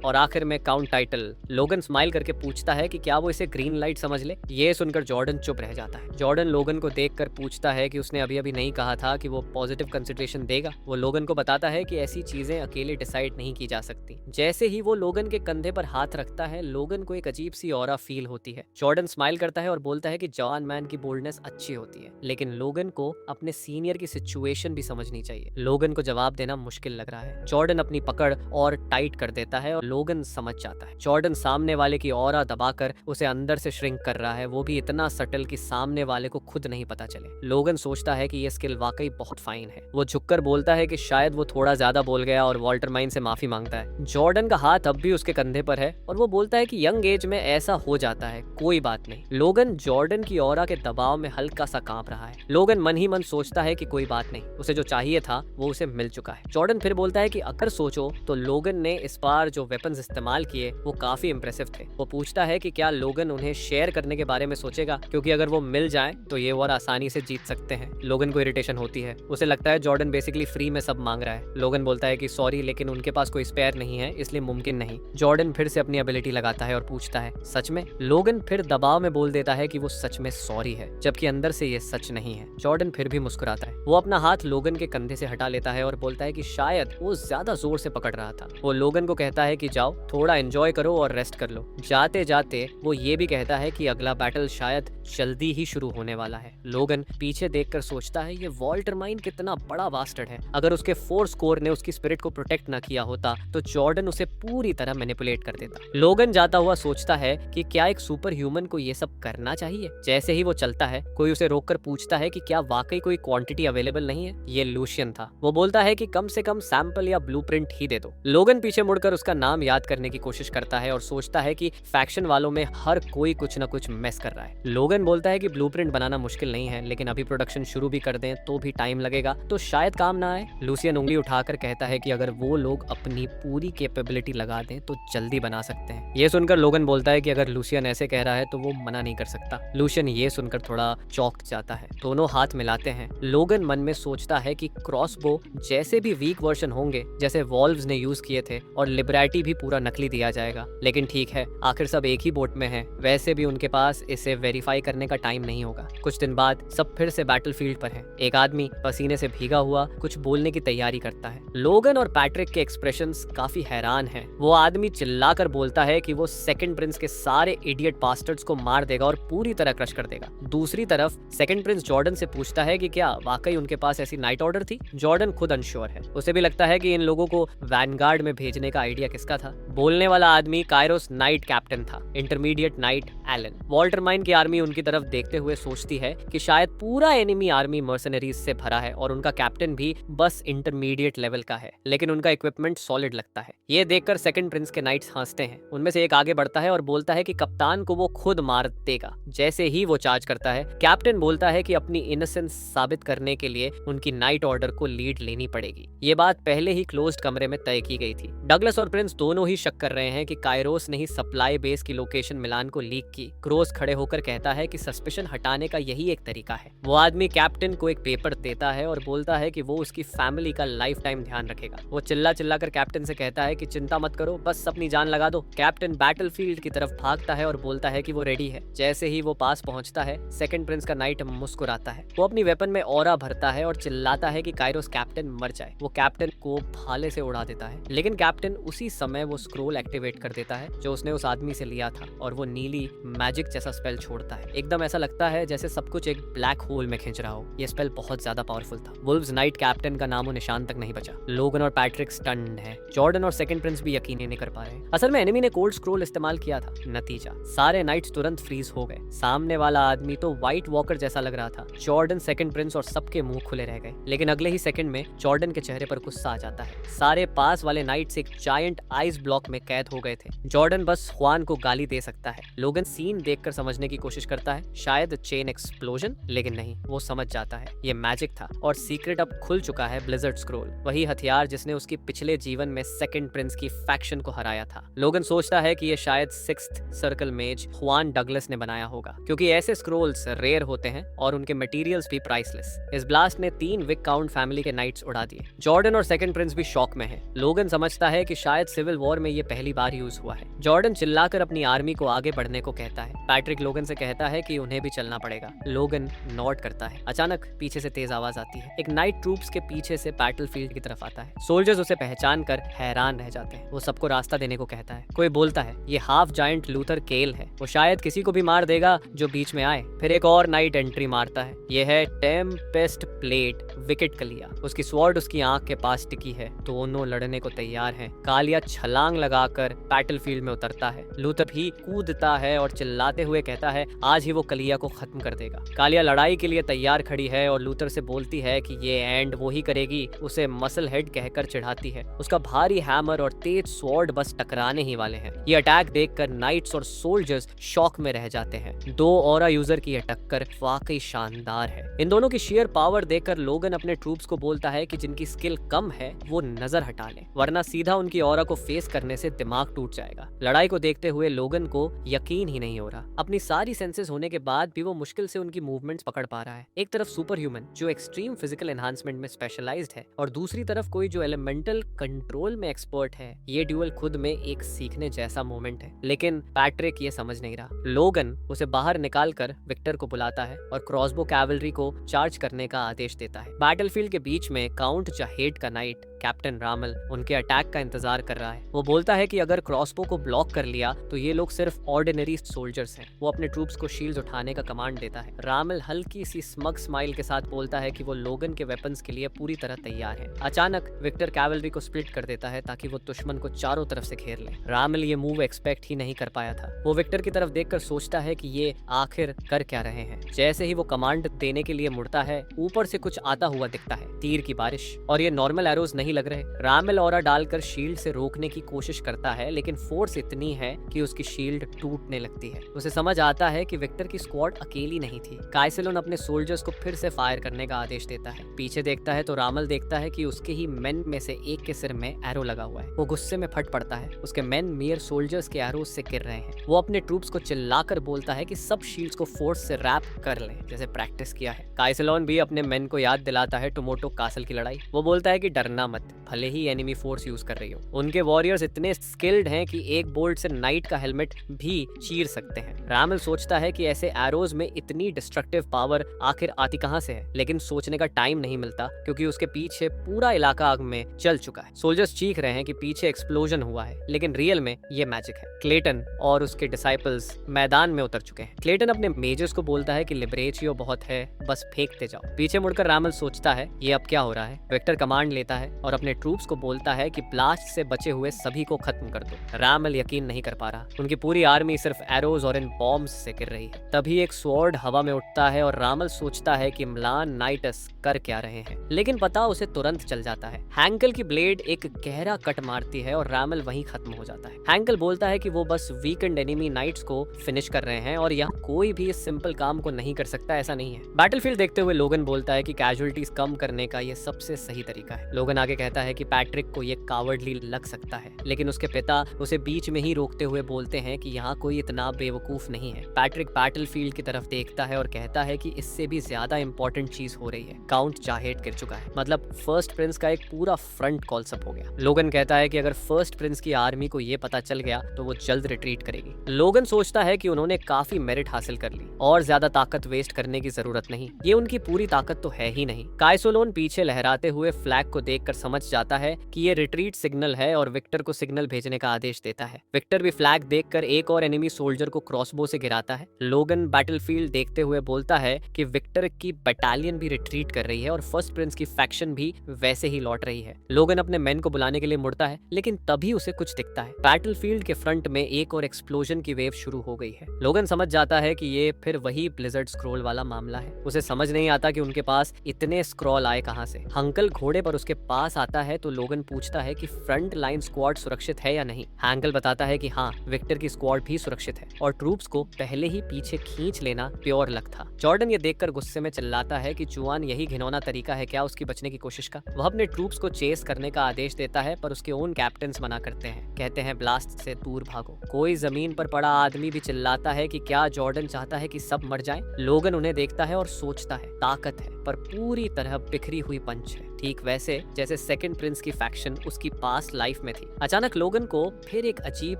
और आखिर में काउंट टाइटल। लोगन स्माइल करके पूछता है कि क्या वो इसे ग्रीन लाइट समझ ले। ये सुनकर जॉर्डन चुप रह जाता है। जॉर्डन लोगन को देखकर पूछता है कि उसने अभी नहीं कहा था कि वो पॉजिटिव कंसिडरेशन देगा। वो लोगन को बताता है कि ऐसी चीजें अकेले डिसाइड नहीं की जा सकती। जैसे ही वो लोगन के कंधे पर हाथ रखता है लोगन को एक अजीब सी ऑरा फील होती है। जॉर्डन स्माइल करता है और बोलता है कि जवान मैन की बोल्डनेस अच्छी होती है लेकिन लोगन को अपने सीनियर की सिचुएशन भी समझनी चाहिए। लोगन को जवाब देना मुश्किल लग रहा है। जॉर्डन अपनी पकड़ और टाइट कर देता है और लोगन समझ जाता है। जॉर्डन सामने वाले की ऑरा दबाकर उसे अंदर से श्रिंक कर रहा है, वो भी इतना सटल कि सामने वाले को खुद नहीं पता चले। लोगन सोचता है कि ये स्किल वाकई बहुत फाइन है। वो झुककर बोलता है कि शायद वो थोड़ा ज्यादा बोल गया और वॉल्टर माइन से माफी मांगता है। जॉर्डन का हाथ अब भी उसके कंधे पर है और वो बोलता है कि यंग एज में ऐसा हो जाता है, कोई बात नहीं। लोगन जॉर्डन की ऑरा के दबाव में हल्का सा कांप रहा है। लोगन मन ही मन सोचता है कि कोई बात नहीं, उसे जो चाहिए था वो उसे मिल चुका है। जॉर्डन फिर बोलता है कि अगर सोचो तो लोगन ने इस बार जो वेपन्स इस्तेमाल किए वो काफी इंप्रेसिव थे। वो पूछता है कि क्या लोगन उन्हें शेयर करने के बारे में सोचेगा क्योंकि अगर वो मिल जाए तो ये और आसानी से जीत सकते हैं। लोगन को इरिटेशन होती है। उसे लगता है जॉर्डन बेसिकली फ्री में सब मांग रहा है। लोगन बोलता है कि सॉरी लेकिन उनके पास कोई स्पेयर नहीं है इसलिए मुमकिन नहीं। जॉर्डन फिर से अपनी एबिलिटी लगाता है और पूछता है सच में। लोगन फिर दबाव में बोल देता है कि वो सच में सॉरी है जबकि अंदर से ये सच नहीं है। जॉर्डन फिर भी मुस्कुराता है। वो अपना हाथ लोगन के कंधे से हटा लेता है और बोलता है कि शायद वो ज्यादा जोर से पकड़ रहा था। वो लोगन को कहता है कि जाओ थोड़ा एंजॉय करो और रेस्ट कर लो। जाते जाते वो ये भी कहता है कि अगला बैटल शायद जल्दी ही शुरू होने वाला है। लोगन पीछे देखकर सोचता है ये वॉल्टर माइन कितना बड़ा बास्टर्ड है। अगर उसके फोर्स कोर ने उसकी स्पिरिट को प्रोटेक्ट ना किया होता तो जॉर्डन उसे पूरी तरह मैनिपुलेट कर देता। लोगन जाता हुआ सोचता है कि क्या एक सुपर ह्यूमन को ये सब करना चाहिए। जैसे ही वो चलता है कोई उसे रोककर पूछता है कि क्या वाकई कोई क्वांटिटी अवेलेबल नहीं है। ये लूशियन था। वो बोलता है कि कम से कम सैंपल या ब्लूप्रिंट ही दे दो। लोगन पीछे मुड़कर उसका नाम याद करने की कोशिश करता है और सोचता है कि फैक्शन वालों में हर कोई कुछ न कुछ मेस कर रहा है। लोगन बोलता है कि ब्लूप्रिंट बनाना मुश्किल नहीं है लेकिन अभी प्रोडक्शन शुरू भी कर दें तो भी टाइम लगेगा तो शायद काम ना आए। लूसियन उंगली उठाकर कहता है कि अगर वो लोग अपनी पूरी कैपेबिलिटी लगा दें तो जल्दी बना सकते हैं। ये सुनकर लोगन बोलता है कि अगर लूसियन ऐसे कह रहा है तो वो मना नहीं कर सकता। लूसियन ये सुनकर थोड़ा चौंक जाता है। दोनों हाथ मिलाते हैं। लोगन मन में सोचता है कि क्रॉसबो जैसे भी वीक वर्जन होंगे जैसे वॉल्व्स ने यूज किए थे और लिबर्टी भी पूरा नकली दिया जाएगा लेकिन ठीक है आखिर सब एक ही बोट में है। वैसे भी उनके पास इसे वेरीफाई करने का टाइम नहीं होगा। कुछ दिन बाद सब फिर से बैटलफील्ड पर हैं। एक आदमी पसीने से भीगा हुआ कुछ बोलने की तैयारी करता है। लोगन और पैट्रिक के एक्सप्रेशंस काफी हैरान हैं। वो आदमी चिल्लाकर बोलता है कि वो सेकंड प्रिंस के सारे इडियट बास्टर्ड्स को मार देगा और पूरी तरह क्रश कर देगा। दूसरी तरफ सेकंड प्रिंस जॉर्डन से पूछता है कि क्या वाकई उनके पास ऐसी नाइट ऑर्डर थी। जॉर्डन खुद अनश्योर है। उसे भी लगता है कि इन लोगों को वैनगार्ड में भेजने का आइडिया किसका था। बोलने वाला आदमी कायरोस नाइट कैप्टन था, intermediate knight Alan. Walter Mine की आर्मी उनकी तरफ देखते हुए सोचती है कि शायद पूरा एनिमी आर्मी मर्सनरीज से भरा है और उनका कैप्टन भी बस इंटरमीडिएट लेवल का है लेकिन उनका इक्विपमेंट सॉलिड लगता है। ये देखकर सेकंड प्रिंस के नाइट्स हंसते हैं। उनमें से एक आगे बढ़ता है और बोलता है कि कप्तान को वो खुद मार देगा। जैसे ही वो चार्ज करता है कैप्टन बोलता है कि अपनी इनोसेंस साबित करने के लिए उनकी नाइट ऑर्डर को लीड लेनी पड़ेगी। ये बात पहले ही क्लोज्ड कमरे में तय की गई थी। डगलस और प्रिंस दोनों ही शक कर रहे हैं कि कायरोस ने ही सप्लाई बेस की लोकेशन मिलान को लीक की। क्रोस खड़े होकर कहता है कि सस्पिशन हटाने का यही एक तरीका है। वो आदमी कैप्टन को एक पेपर देता है और बोलता है कि वो उसकी फैमिली का लाइफ टाइम ध्यान रखेगा। वो चिल्ला कर कैप्टन से कहता है कि चिंता मत करो, बस अपनी जान लगा दो। कैप्टन बैटलफील्ड की तरफ भागता है और बोलता है कि वो रेडी है। जैसे ही वो पास पहुंचता है सेकंड प्रिंस का नाइट मुस्कुराता है। वो अपनी वेपन में ऑरा भरता है और चिल्लाता है कि काइरोस कैप्टन मर जाए। वो कैप्टन को भाले से उड़ा देता है, लेकिन कैप्टन उसी समय वो स्क्रोल एक्टिवेट कर देता है जो उसने उस आदमी से लिया था और वो नीली मैजिक जैसा स्पेल छोड़ता है। एकदम ऐसा लगता है जैसे सब कुछ एक ब्लैक होल में खींच रहा हो। ये स्पेल बहुत ज्यादा पावरफुल था। वुल्व्स नाइट कैप्टन का नामो निशान तक नहीं बचा। लोगन और पैट्रिक स्टन्ड है। जॉर्डन और सेकंड प्रिंस भी यकीन नहीं कर पा रहे। असल में एनिमी ने कोल्ड स्क्रोल इस्तेमाल किया था। नतीजा, सारे नाइट्स तुरंत फ्रीज हो गए। सामने वाला आदमी तो व्हाइट वॉकर जैसा लग रहा था। जॉर्डन, सेकंड प्रिंस और सबके मुंह खुले रह गए। लेकिन अगले ही सेकंड में जॉर्डन के चेहरे पर गुस्सा आ जाता है। सारे पास वाले नाइट्स एक जायंट आइस ब्लॉक में कैद हो गए थे। जॉर्डन बस ख्वान को गाली दे सकता है। लोगन सीन देखकर समझने की कोशिश करता है, शायद चेन एक्सप्लोजन, लेकिन नहीं, वो समझ जाता है ये मैजिक था और सीक्रेट अब खुल चुका है। ब्लिजर्ड स्क्रोल, वही हथियार जिसने उसकी पिछले जीवन में सेकंड प्रिंस की फैक्शन को हराया था। लोगन सोचता है कि ये शायद सिक्स्थ सर्कल मेज ख्वान डगलस ने बनाया होगा, क्योंकि ऐसे स्क्रोल्स रेयर होते हैं और उनके मटेरियल्स भी प्राइसलेस। इस ब्लास्ट ने 3 विककाउंट फैमिली के नाइट्स उड़ा दिए। जॉर्डन और सेकंड प्रिंस भी शॉक में है। लोगन समझता है कि शायद सिविल वॉर में ये पहली बार यूज हुआ है। जॉर्डन चिल्लाकर अपनी आर्मी को आगे बढ़ने को कहता है। पैट्रिक लोगन से कहता है कि उन्हें भी चलना पड़ेगा। लोगन नॉट करता है। अचानक पीछे से तेज आवाज आती है। एक नाइट ट्रूप्स के पीछे से बैटलफील्ड की तरफ आता है। सोल्जर्स उसे पहचान कर हैरान रह जाते हैं। वो सबको रास्ता देने को कहता है। कोई बोलता है, ये हाफ जायंट लूथर केल है, वो शायद किसी को भी मार देगा जो बीच में आए। फिर एक और नाइट एंट्री मारता है। ये है टेम्पेस्ट प्लेट विकेट कलिया। उसकी स्वॉर्ड उसकी आंख के पास टिकी है। दोनों लड़ने को तैयार हैं। कालिया छलांग लगाकर बैटलफील्ड में उतरता है। लूथर भी कूदता है और चिल्लाते हुए कहता है, आज ही वो कलिया को खत्म कर देगा। कालिया लड़ाई के लिए तैयार खड़ी है और लूथर से बोलती है कि ये एंड वो ही करेगी। उसे मसल हेड कहकर चिढ़ाती है। उसका भारी हैमर और तेज स्वॉर्ड बस टकराने ही वाले हैं। ये अटैक देखकर नाइट्स और सोल्जर्स शॉक में रह जाते हैं। 2 ऑरा यूजर की यह टक्कर वाकई शानदार है। इन दोनों की शेयर पावर देखकर लोगन अपने ट्रूप्स को बोलता है कि जिनकी स्किल कम है वो नजर हटा लें, वरना सीधा उनकी ऑरा को फेस करने से दिमाग टूट जाएगा। लड़ाई को देखते हुए लोगन को यकीन ही नहीं हो रहा। अपनी सारी सेंसेस होने के बाद भी वो मुश्किल से उनकी मूवमेंट्स पकड़ पा रहा है। एक तरफ सुपर ह्यूमन जो एक्सट्रीम फिजिकल एनहांसमेंट में स्पेशलाइज्ड है और दूसरी तरफ कोई जो एलिमेंटल कंट्रोल में एक्सपर्ट है। ये ड्यूअल खुद में एक सीखने जैसा मोमेंट है। लेकिन पैट्रिक ये समझ नहीं रहा। लोगन उसे बाहर निकालकर विक्टर को बुलाता है और क्रॉसबो कैवलरी को चार्ज करने का आदेश देता है। बैटलफील्ड के बीच में काउंट जहेड का नाइट कैप्टन रामल उनके अटैक का इंतजार कर रहा है। वो बोलता है कि अगर क्रॉसबो को ब्लॉक कर लिया तो ये लोग सिर्फ ऑर्डिनरी सोल्जर्स हैं। वो अपने ट्रूप्स को शील्ड्स उठाने का कमांड देता है। रामल हल्की सी स्मग स्माइल के साथ बोलता है कि वो लोगन के वेपन्स के लिए पूरी तरह तैयार है। अचानक विक्टर कैवलरी को स्प्लिट कर देता है ताकि वो दुश्मन को चारों तरफ से घेर ले। रामल ये मूव एक्सपेक्ट ही नहीं कर पाया था। वो विक्टर की तरफ देखकर सोचता है कि ये आखिर कर क्या रहे हैं। जैसे ही वो कमांड देने के लिए मुड़ता है, ऊपर से कुछ आता हुआ दिखता है, तीर की बारिश, और ये नॉर्मल एरोज नहीं लग रहे। रामल ऑरा डालकर शील्ड से रोकने की कोशिश करता है, लेकिन फोर्स इतनी है कि उसकी शील्ड टूटने लगती है। उसे समझ आता है कि विक्टर की स्क्वाड अकेली नहीं थी। काइसेलोन अपने सोल्जर्स को फिर से फायर करने का आदेश देता है। पीछे देखता है तो रामल देखता है कि उसके ही मेन में से एक के सिर में एरो लगा हुआ है। वो गुस्से में फट पड़ता है। उसके मेन मियर सोल्जर्स के एरोज से गिर रहे हैं। वो अपने ट्रूप्स को चिल्लाकर बोलता है कि सब शील्ड्स को फोर्स से रैप कर लें, जैसे प्रैक्टिस किया है। काइसेलोन भी अपने मेन को याद दिलाता है टोमोटो कासल की लड़ाई। वो बोलता है कि डरना मत, भले ही एनिमी फोर्स यूज कर रही हो। उनके वॉरियर्स इतने स्किल्ड हैं कि एक बोल्ट से नाइट का हेलमेट भी चीर सकते हैं। रामल सोचता है कि ऐसे एरोज में इतनी डिस्ट्रक्टिव पावर आखिर आती कहां से है, लेकिन सोचने का टाइम नहीं मिलता क्योंकि उसके पीछे पूरा इलाका आग में जल चुका है। सोल्जर्स चीख रहे हैं कि पीछे एक्सप्लोजन हुआ है, लेकिन रियल में ये मैजिक है। क्लेटन और उसके डिसाइपल्स मैदान में उतर चुके हैं। क्लेटन अपने मेजर्स को बोलता है कि लिबरेचियो बहुत है, बस फेंकते जाओ। पीछे मुड़कर रामल सोचता है ये अब क्या हो रहा है। विक्टर कमांड लेता है और अपने ट्रूप्स को बोलता है कि ब्लास्ट से बचे हुए सभी को खत्म कर दो। रामल यकीन नहीं कर पा रहा। उनकी पूरी आर्मी सिर्फ एरोज और इन बॉम्ब्स से गिर रही है। तभी एक स्वॉर्ड हवा में उठता है और रामल सोचता है कि म्लान नाइटस कर क्या रहे हैं, लेकिन पता उसे तुरंत चल जाता है। हैंकल की ब्लेड एक गहरा कट मारती है और रामल वहीं खत्म हो जाता है। हैंकल बोलता है कि वो बस वीकेंड एनिमी नाइट्स को फिनिश कर रहे हैं और यहाँ कोई भी इस सिंपल काम को नहीं कर सकता, ऐसा नहीं है। बैटलफील्ड देखते हुए लोगन बोलता है कि कैजुअलिटीज कम करने का ये सबसे सही तरीका है। लोगन आगे करके कहता है कि पैट्रिक को ये कावर्डली लग सकता है, लेकिन उसके पिता उसे बीच में ही रोकते हुए बोलते हैं कि यहाँ कोई इतना बेवकूफ नहीं है। पैट्रिक बैटलफील्ड की तरफ देखता है और कहता है कि इससे भी ज्यादा इंपॉर्टेंट चीज हो रही है, काउंट जाहेद गिर चुका है। मतलब फर्स्ट प्रिंस का एक पूरा फ्रंट कॉल्सअप हो गया। लोगन कहता है कि अगर फर्स्ट प्रिंस की आर्मी को ये पता चल गया तो वो जल्द रिट्रीट करेगी। लोगन सोचता है कि उन्होंने काफी मेरिट हासिल कर ली और ज्यादा ताकत वेस्ट करने की जरूरत नहीं, ये उनकी पूरी ताकत तो है ही नहीं। काइसोलोन पीछे लहराते हुए फ्लैग को देखकर समझ जाता है कि ये रिट्रीट सिग्नल है और विक्टर को सिग्नल भेजने का आदेश देता है। विक्टर भी फ्लैग देखकर एक और एनिमी सोल्जर को क्रॉसबो से गिराता है। लोगन बैटलफील्ड देखते हुए बोलता है कि विक्टर की बटालियन भी रिट्रीट कर रही है और फर्स्ट प्रिंस की फैक्शन भी वैसे ही लौट रही है। लोगन अपने मैन को बुलाने के लिए मुड़ता है, लेकिन तभी उसे कुछ दिखता है। बैटलफील्ड के फ्रंट में एक और एक्सप्लोजन की वेव शुरू हो गई है। लोगन समझ जाता है कि ये फिर वही ब्लिजर्ड स्क्रॉल वाला मामला है। उसे समझ नहीं आता कि उनके पास इतने स्क्रॉल आए कहां से। हंकल घोड़े पर उसके पास आता है तो लोगन पूछता है कि फ्रंट लाइन स्क्वाड सुरक्षित है या नहीं। हैंकल बताता है कि हाँ, विक्टर की स्क्वाड भी सुरक्षित है और ट्रूप्स को पहले ही पीछे खींच लेना प्योर लक था। जॉर्डन ये देखकर गुस्से में चिल्लाता है कि जुआन यही घिनौना तरीका है क्या उसकी बचने की कोशिश का। वह अपने ट्रूप्स को चेस करने का आदेश देता है, पर उसके ओन कैप्टन्स मना करते हैं, कहते हैं ब्लास्ट से दूर भागो। कोई जमीन पर पड़ा आदमी भी चिल्लाता है कि क्या जॉर्डन चाहता है कि सब मर जाएं? लोगन उन्हें देखता है और सोचता है ताकत है पर पूरी तरह बिखरी हुई पंच है, ठीक वैसे जैसे सेकंड प्रिंस की फैक्शन उसकी पास्ट लाइफ में थी। अचानक लोगन को फिर एक अजीब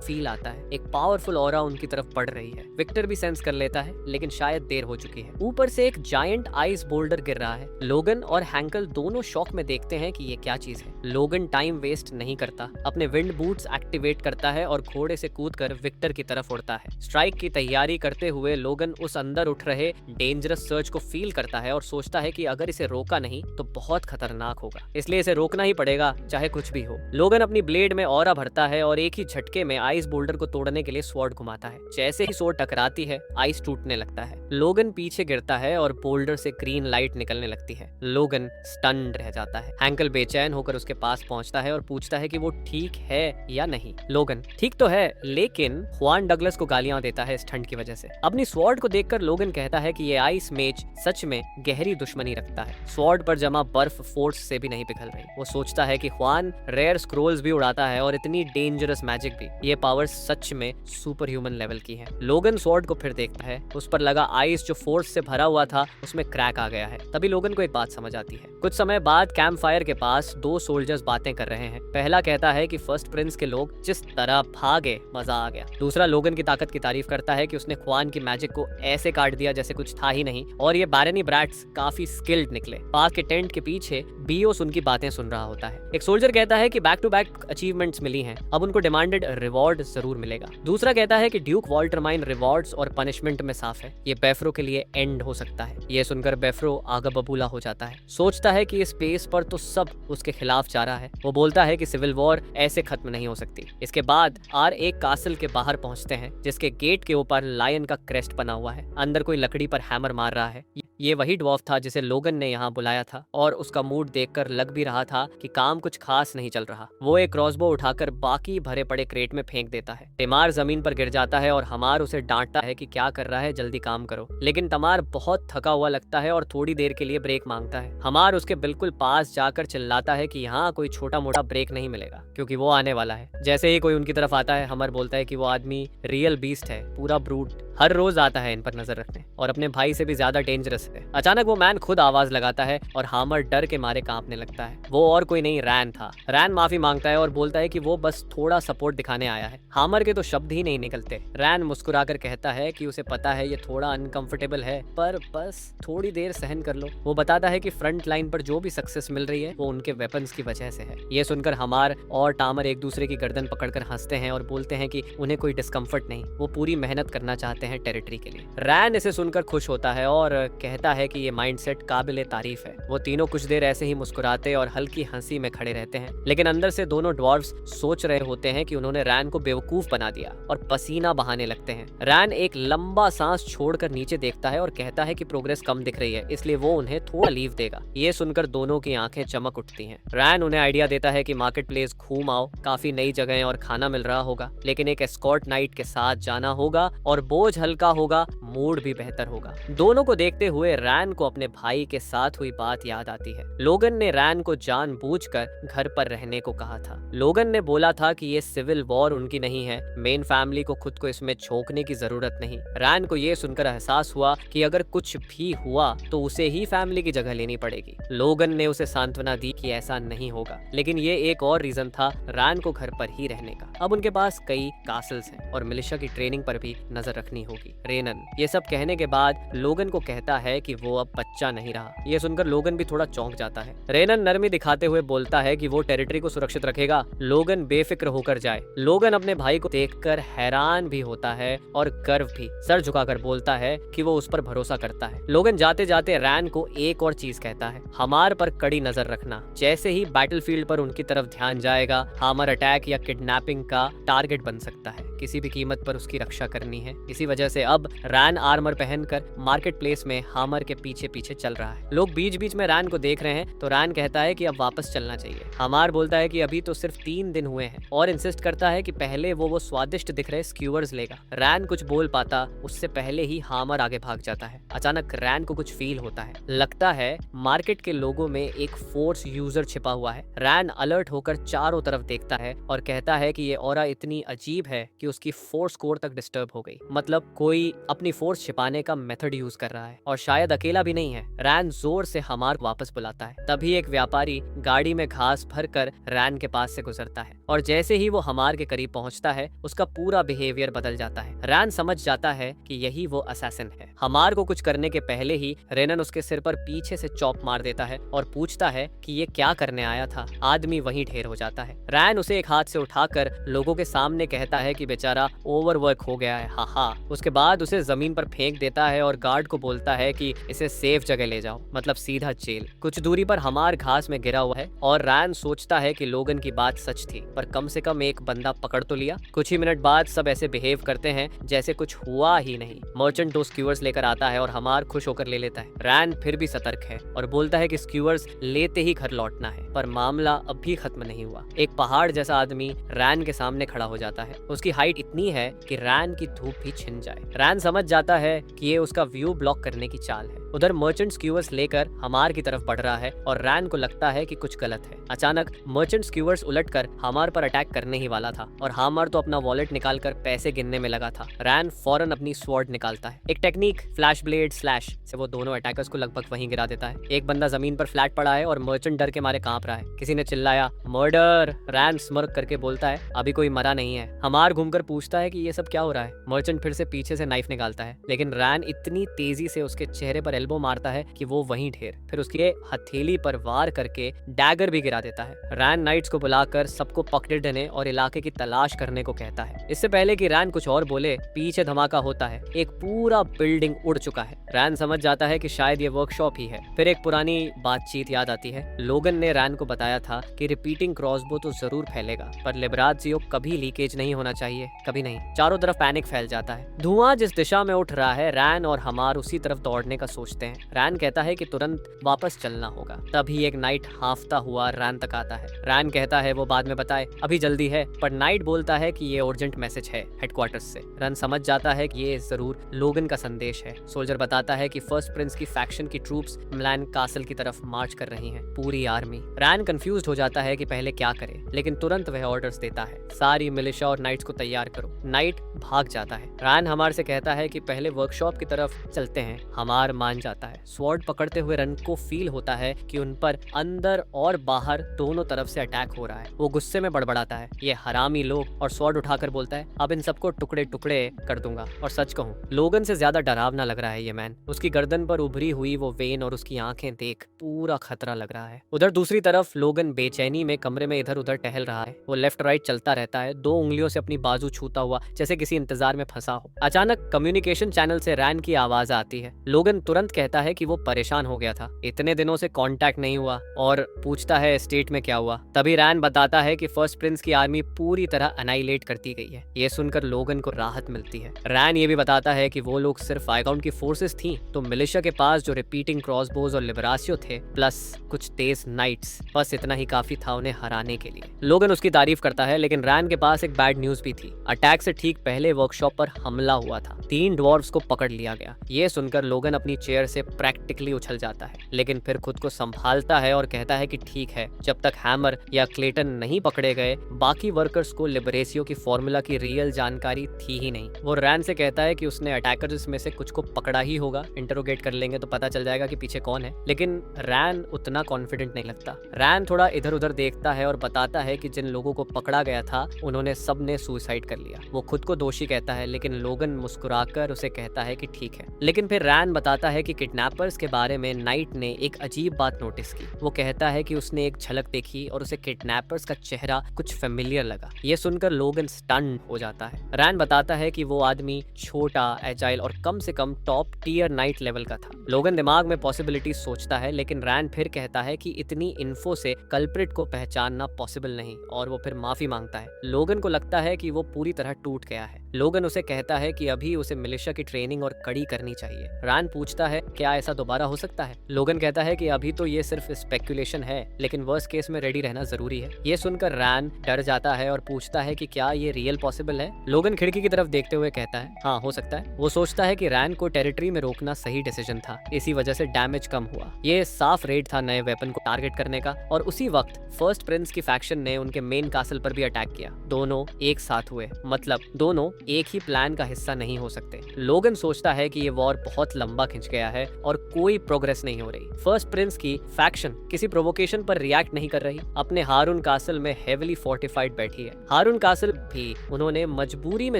फील आता है, एक पावरफुल ऑरा उनकी तरफ बढ़ रही है। विक्टर भी सेंस कर लेता है, लेकिन शायद देर हो चुकी है। ऊपर से एक जायंट आइस बोल्डर गिर रहा है। लोगन और हैंकल दोनों शॉक में देखते हैं कि ये क्या चीज है। लोगन टाइम वेस्ट नहीं करता, अपने विंड बूट्स एक्टिवेट करता है और घोड़े से कूदकर विक्टर की तरफ उड़ता है। स्ट्राइक की तैयारी करते हुए लोगन उस अंदर उठ रहे डेंजरस सर्च को फील करता है और सोचता है कि अगर इसे रोका नहीं तो बहुत खतरनाक होगा, इसलिए इसे रोकना ही पड़ेगा चाहे कुछ भी हो। लोगन अपनी ब्लेड में ऑरा भरता है और एक ही झटके में आइस बोल्डर को तोड़ने के लिए स्वॉर्ड घुमाता है। जैसे ही स्वॉर्ड टकराती है, आइस टूटने लगता है। लोगन पीछे गिरता है और बोल्डर से ग्रीन लाइट निकलने लगती है। लोगन स्टन्ड रह जाता है। हैंकल बेचैन होकर उसके पास पहुंचता है और पूछता है कि वो ठीक है या नहीं। लोगन ठीक तो है, लेकिन जुआन डगलस को गालियां देता है इस ठंड की वजह से। अपनी स्वॉर्ड को देखकर लोगन कहता है कि ये आइस मेज सच में गहरी दुश्मनी रखता है। स्वॉर्ड पर जमा बर्फ फोर्स से भी नहीं पिघल रही। वो सोचता है कि जुआन रेयर स्क्रोल्स भी उड़ाता है और इतनी डेंजरस मैजिक भी। ये पावर सच में सुपर ह्यूमन लेवल की है। लोगन स्वॉर्ड को फिर देखता है, उस पर लगा आइस जो फोर्स से भरा हुआ था उसमें क्रैक आ गया है। तभी लोगन को एक बात समझ आती है। कुछ समय बाद कैंप फायर के पास दो सोल्जर्स बातें कर रहे हैं। पहला कहता है कि फर्स्ट प्रिंस के लोग जिस तरह भागे मजा आ गया। दूसरा लोगन की ताकत की तारीफ करता है कि उसने जुआन की मैजिक को ऐसे काट दिया जैसे कुछ था ही नहीं और ये बैरनी ब्रैट्स काफी स्किल्ड निकले। पास के टेंट के पीछे बीओस उनकी बातें सुन रहा होता है। एक सोल्जर कहता है कि बैक टू बैक अचीवमेंट्स मिली हैं, अब उनको डिमांडेड रिवॉर्ड जरूर मिलेगा। दूसरा कहता है कि ड्यूक वॉल्टरमाइन रिवॉर्ड्स और पनिशमेंट में साफ है, ये बेफ्रो के लिए एंड हो सकता है। ये सुनकर बेफ्रो आगा बबूला हो जाता है, सोचता है कि इस स्पेस पर तो सब उसके खिलाफ जा रहा है। वो बोलता है कि सिविल वॉर ऐसे खत्म नहीं हो सकती। इसके बाद आर एक कासल के बाहर पहुंचते हैं जिसके गेट के ऊपर लायन का क्रेस्ट बना हुआ है। अंदर कोई लकड़ी पर हैमर मार रहा है। ये वही ड्वार्फ था जिसे लोगन ने यहाँ बुलाया था और उसका मूड देखकर लग भी रहा था कि काम कुछ खास नहीं चल रहा। वो एक क्रॉसबो उठाकर बाकी भरे पड़े क्रेट में फेंक देता है। टिमार जमीन पर गिर जाता है और हमार उसे डांटता है कि क्या कर रहा है, जल्दी काम करो। लेकिन तमार बहुत थका हुआ लगता है और थोड़ी देर के लिए ब्रेक मांगता है। हमार उसके बिल्कुल पास जाकर चिल्लाता है कि यहाँ कोई छोटा मोटा ब्रेक नहीं मिलेगा क्योंकि वो आने वाला है। जैसे ही कोई उनकी तरफ आता है, हमार बोलता है कि वो आदमी रियल बीस्ट है, पूरा ब्रूट, हर रोज आता है इन पर नजर रखने और अपने भाई से भी ज्यादा डेंजरस है। अचानक वो मैन खुद आवाज लगाता है और हामर डर के मारे कांपने लगता है। वो और कोई नहीं, रैन था। रैन माफी मांगता है और बोलता है कि वो बस थोड़ा सपोर्ट दिखाने आया है। हामर के तो शब्द ही नहीं निकलते। रैन मुस्कुराकर कहता है कि उसे पता है ये थोड़ा अनकंफर्टेबल है, पर बस थोड़ी देर सहन कर लो। वो बताता है कि फ्रंट लाइन पर जो भी सक्सेस मिल रही है वो उनके वेपन्स की वजह से है। ये सुनकर हमार और टामर एक दूसरे की गर्दन पकड़कर हंसते हैं और बोलते हैं कि उन्हें कोई डिस्कम्फर्ट नहीं, वो पूरी मेहनत करना चाहते हैं टेरिटरी के लिए। रैन इसे सुनकर खुश होता है और कहता है कि ये माइंडसेट काबिले तारीफ है। वो तीनों कुछ देर ऐसे ही मुस्कुराते और हल्की हंसी में खड़े रहते हैं, लेकिन अंदर से दोनों ड्वार्फ्स सोच रहे होते हैं कि उन्होंने रैन को बेवकूफ बना दिया और पसीना बहाने लगते हैं। रैन एक लंबा सांस छोड़कर नीचे देखता है और कहता है कि प्रोग्रेस कम दिख रही है, इसलिए वो उन्हें थोड़ा लीव देगा। ये सुनकर दोनों की आंखें चमक उठती हैं। रैन उन्हें आइडिया देता है कि मार्केट प्लेस घूम आओ, काफी नई जगह और खाना मिल रहा होगा, लेकिन एक एस्कॉर्ट नाइट के साथ जाना होगा और बोझ बोझ हल्का होगा, मूड भी बेहतर होगा। दोनों को देखते हुए रैन को अपने भाई के साथ हुई बात याद आती है। लोगन ने रैन को जानबूझकर घर पर रहने को कहा था। लोगन ने बोला था कि ये सिविल वॉर उनकी नहीं है, मेन फैमिली को खुद को इसमें झोंकने की जरूरत नहीं। रैन को ये सुनकर एहसास हुआ कि अगर कुछ भी हुआ तो उसे ही फैमिली की जगह लेनी पड़ेगी। लोगन ने उसे सांत्वना दी कि ऐसा नहीं होगा, लेकिन ये एक और रीजन था रैन को घर पर ही रहने का। अब उनके पास कई कासल्स हैं और मिलिशिया की ट्रेनिंग पर भी नजर रखनी होगी। रेनन ये सब कहने के बाद लोगन को कहता है कि वो अब बच्चा नहीं रहा। ये सुनकर लोगन भी थोड़ा चौंक जाता है। रेनन नरमी दिखाते हुए बोलता है कि वो टेरिटरी को सुरक्षित रखेगा, लोगन बेफिक्र होकर जाए। लोगन अपने भाई को देखकर हैरान भी होता है और गर्व भी, सर झुकाकर बोलता है कि वो उस पर भरोसा करता है। लोगन जाते जाते रैन को एक और चीज कहता है, हमार पर कड़ी नजर रखना। जैसे ही बैटलफील्ड पर उनकी तरफ ध्यान जाएगा, हामर अटैक या किडनैपिंग का टारगेट बन सकता है। किसी भी कीमत पर उसकी रक्षा करनी है। इसी वजह से अब रैन आर्मर पहनकर मार्केट प्लेस में हामर के पीछे पीछे चल रहा है। लोग बीच बीच में रैन को देख रहे हैं तो रैन कहता है कि अब वापस चलना चाहिए। हामर बोलता है कि अभी तो सिर्फ 3 दिन हुए हैं और इंसिस्ट करता है कि पहले वो स्वादिष्ट दिख रहे स्क्यूअर्स लेगा। रैन कुछ बोल पाता उससे पहले ही हामर आगे भाग जाता है। अचानक रैन को कुछ फील होता है, लगता है मार्केट के लोगों में एक फोर्स यूजर छिपा हुआ है। रैन अलर्ट होकर चारों तरफ देखता है और कहता है कि ये ऑरा इतनी अजीब है कि उसकी फोर्स कोर तक डिस्टर्ब हो गई। मतलब कोई अपनी फोर्स छिपाने का मेथड यूज कर रहा है और शायद अकेला भी नहीं है। रैन जोर से हमार वापस बुलाता है। तभी एक व्यापारी गाड़ी में घास भरकर रैन के पास से गुजरता है और जैसे ही वो हमार के करीब पहुंचता है उसका पूरा बिहेवियर बदल जाता है। रैन समझ जाता है कि यही वो असैसिन है। हमार को कुछ करने के पहले ही रेनन उसके सिर पर पीछे से चॉप मार देता है और पूछता है कि ये क्या करने आया था। आदमी वहीं ढेर हो जाता है। रैन उसे एक हाथ से उठाकर लोगों के सामने कहता है कि बेचारा ओवरवर्क हो गया है, हा। उसके बाद उसे जमीन पर फेंक देता है और गार्ड को बोलता है कि इसे सेफ जगह ले जाओ, मतलब सीधा जेल। कुछ दूरी पर हमार घास में गिरा हुआ है और रैन सोचता है कि लोगन की बात सच थी, पर कम से कम एक बंदा पकड़ तो लिया। कुछ ही मिनट बाद सब ऐसे बिहेव करते हैं जैसे कुछ हुआ ही नहीं। मर्चेंट 2 स्क्यूअर्स लेकर आता है और हमार खुश होकर ले लेता है। रैन फिर भी सतर्क है और बोलता है कि स्क्यूअर्स लेते ही घर लौटना है, पर मामला अब भी खत्म नहीं हुआ। एक पहाड़ जैसा आदमी रैन के सामने खड़ा हो जाता है। उसकी हाइट इतनी है कि रैन की धूप भी छिन जाए। रैन समझ जाता है कि ये उसका व्यू ब्लॉक करने की चाल है। उधर मर्चेंट स्क्यूअर्स लेकर हमार की तरफ बढ़ रहा है और रैन को लगता है कि कुछ गलत है। अचानक मर्चेंट स्क्यूअर्स उलटकर हमार पर अटैक करने ही वाला था और हमार तो अपना वॉलेट निकालकर पैसे गिनने में लगा था। रैन फौरन अपनी स्वॉर्ड निकालता है। एक टेक्निक फ्लैश ब्लेड स्लैश से वो दोनों अटैकर्स को लगभग वहीं गिरा देता है। एक बंदा जमीन पर फ्लैट पड़ा है और मर्चेंट डर के मारे कांप रहा है। किसी ने चिल्लाया मर्डर। रैन स्मर्क करके बोलता है अभी कोई मरा नहीं है। हमार घूमकर पूछता है कि ये सब क्या हो रहा है। मर्चेंट फिर से पीछे से नाइफ निकालता है, लेकिन रैन इतनी तेजी से उसके चेहरे पर एल्बो मारता है कि वो वहीं ढेर। फिर उसकी हथेली पर वार करके डैगर भी गिरा देता है। रैन नाइट्स को बुलाकर सबको पकड़े डने और इलाके की तलाश करने को कहता है। इससे पहले कि रैन कुछ और बोले, पीछे धमाका होता है। एक पूरा बिल्डिंग उड़ चुका है। रैन समझ जाता है कि शायद ये वर्कशॉप ही है। फिर एक पुरानी बातचीत याद आती है। लोगन ने रैन को बताया था कि रिपीटिंग क्रॉसबो तो जरूर फैलेगा, पर लिबराजियो कभी लीकेज नहीं होना चाहिए, कभी नहीं। चारों तरफ पैनिक फैल जाता है। धुआं जिस दिशा में उठ रहा है, रैन और हमार उसी तरफ दौड़ने का सोचते हैं। रैन कहता है कि तुरंत वापस चलना होगा। तभी एक नाइट हांफता हुआ रैन तक आता है। रैन कहता है वो बाद में बताए, अभी जल्दी है, पर नाइट बोलता है कि ये अर्जेंट मैसेज है हेडक्वार्टर्स से। रैन समझ जाता है कि ये जरूर लोगन का संदेश है। सोल्जर बताता है कि फर्स्ट प्रिंस की फैक्शन की ट्रूप्स मिलान कासल की तरफ मार्च कर रही हैं, पूरी आर्मी। रैन कंफ्यूज्ड हो जाता है कि पहले क्या करे, लेकिन तुरंत वह ऑर्डर्स देता है, सारी मिलिशिया और नाइट्स को तैयार करो। नाइट भाग जाता है। रैन हमार से कहता है कि पहले वर्कशॉप की तरफ चलते हैं। हमार मान जाता है। स्वॉर्ड पकड़ते हुए रन को फील होता है कि उन पर अंदर और बाहर दोनों तरफ से अटैक हो रहा है। वो गुस्से में बड़बड़ाता है, ये हरामी लोग, और स्वॉर्ड उठाकर बोलता है अब इन सबको टुकड़े टुकड़े कर दूंगा। और सच कहूं, लोगन से ज्यादा डरावना लग रहा है ये मैन। उसकी गर्दन पर उभरी हुई वो वेन और उसकी आंखें देख पूरा खतरा लग रहा है। उधर दूसरी तरफ लोगन बेचैनी में कमरे में इधर उधर टहल रहा है। वो लेफ्ट राइट चलता रहता है, 2 उंगलियों से अपनी बाजू छूता हुआ जैसे किसी इंतजार में फंसा हो। अचानक कम्युनिकेशन चैनल से रैन की आवाज आती है। लोगन तुरंत तुरंत कहता है कि वो परेशान हो गया था, इतने दिनों से कांटेक्ट नहीं हुआ, और पूछता है स्टेट में क्या हुआ। तभी रैन बताता है कि फर्स्ट प्रिंस की आर्मी पूरी तरह अनाइलेट कर दी गई है। ये सुनकर लोगन को राहत मिलती है। रैन ये भी बताता है कि वो लोग सिर्फ वाइगाउंट की फोर्सेस थी, तो मिलिशिया के पास जो रिपीटिंग क्रॉसबोज और लिबरासियो थे, प्लस कुछ तेज नाइट्स, बस इतना ही काफी था उन्हें हराने के लिए। लोगन उसकी तारीफ करता है, लेकिन रैन के पास एक बैड न्यूज भी थी। अटैक से ठीक पहले वर्कशॉप पर हमला हुआ था, 3 ड्वार्फ्स को पकड़ लिया गया। ये सुनकर लोगन अपनी चेयर से प्रैक्टिकली उछल जाता है, लेकिन फिर खुद को संभालता है और कहता है कि ठीक है, जब तक हैमर या क्लेटन नहीं पकड़े गए, बाकी वर्कर्स को लिबरेसियो की फॉर्मूला की रियल जानकारी थी ही नहीं। वो रैन से कहता है कि उसने अटैकर्स में से कुछ को पकड़ा ही होगा, इंटरोगेट कर लेंगे तो पता चल जाएगा कि पीछे कौन है। लेकिन रैन उतना कॉन्फिडेंट नहीं लगता। रैन थोड़ा इधर उधर देखता है और बताता है कि जिन लोगों को पकड़ा गया था उन्होंने सब ने सुसाइड कर लिया। वो खुद को दोषी कहता है, लेकिन लोगन मुस्कुराकर उसे कहता है कि ठीक है। लेकिन फिर रैन बताता है कि किडनैपर्स के बारे में नाइट ने एक अजीब बात नोटिस की। वो कहता है कि उसने एक झलक देखी और उसे किडनैपर्स का चेहरा कुछ फेमिलियर लगा। ये सुनकर लोगन स्टन हो जाता है। रैन बताता है कि वो आदमी छोटा, एजाइल और कम से कम टॉप टियर नाइट लेवल का था। लोगन दिमाग में पॉसिबिलिटी सोचता है, लेकिन रैन फिर कहता है कि इतनी इन्फो से कल्प्रिट को पहचानना पॉसिबल नहीं, और वो फिर माफी मांगता है। लोगन को लगता है कि वो पूरी तरह टूट गया है। लोगन उसे कहता है कि अभी उसे मिलिशिया की ट्रेनिंग और कड़ी करनी चाहिए। रैन पूछता है क्या ऐसा दोबारा हो सकता है। लोगन कहता है कि अभी तो ये सिर्फ स्पेकुलेशन है, लेकिन वर्स्ट केस में रेडी रहना जरूरी है। ये सुनकर रैन डर जाता है और पूछता है कि क्या ये रियल पॉसिबल है। लोगन खिड़की की तरफ देखते हुए कहता है हाँ, हो सकता है। वो सोचता है कि रैन को टेरिटरी में रोकना सही डिसीजन था, इसी वजह से डैमेज कम हुआ। ये साफ रेड था नए वेपन को टारगेट करने का, और उसी वक्त फर्स्ट प्रिंस की फैक्शन ने उनके मेन कासल पर भी अटैक किया। दोनों एक साथ हुए, मतलब दोनों एक ही प्लान का हिस्सा नहीं हो सकते। लोगन सोचता है कि ये वॉर बहुत लंबा खिंच गया है और कोई प्रोग्रेस नहीं हो रही। फर्स्ट प्रिंस की फैक्शन किसी प्रोवोकेशन पर रिएक्ट नहीं कर रही, अपने हारून कासल में हेविली फोर्टिफाइड बैठी है। हारून कासल भी उन्होंने मजबूरी में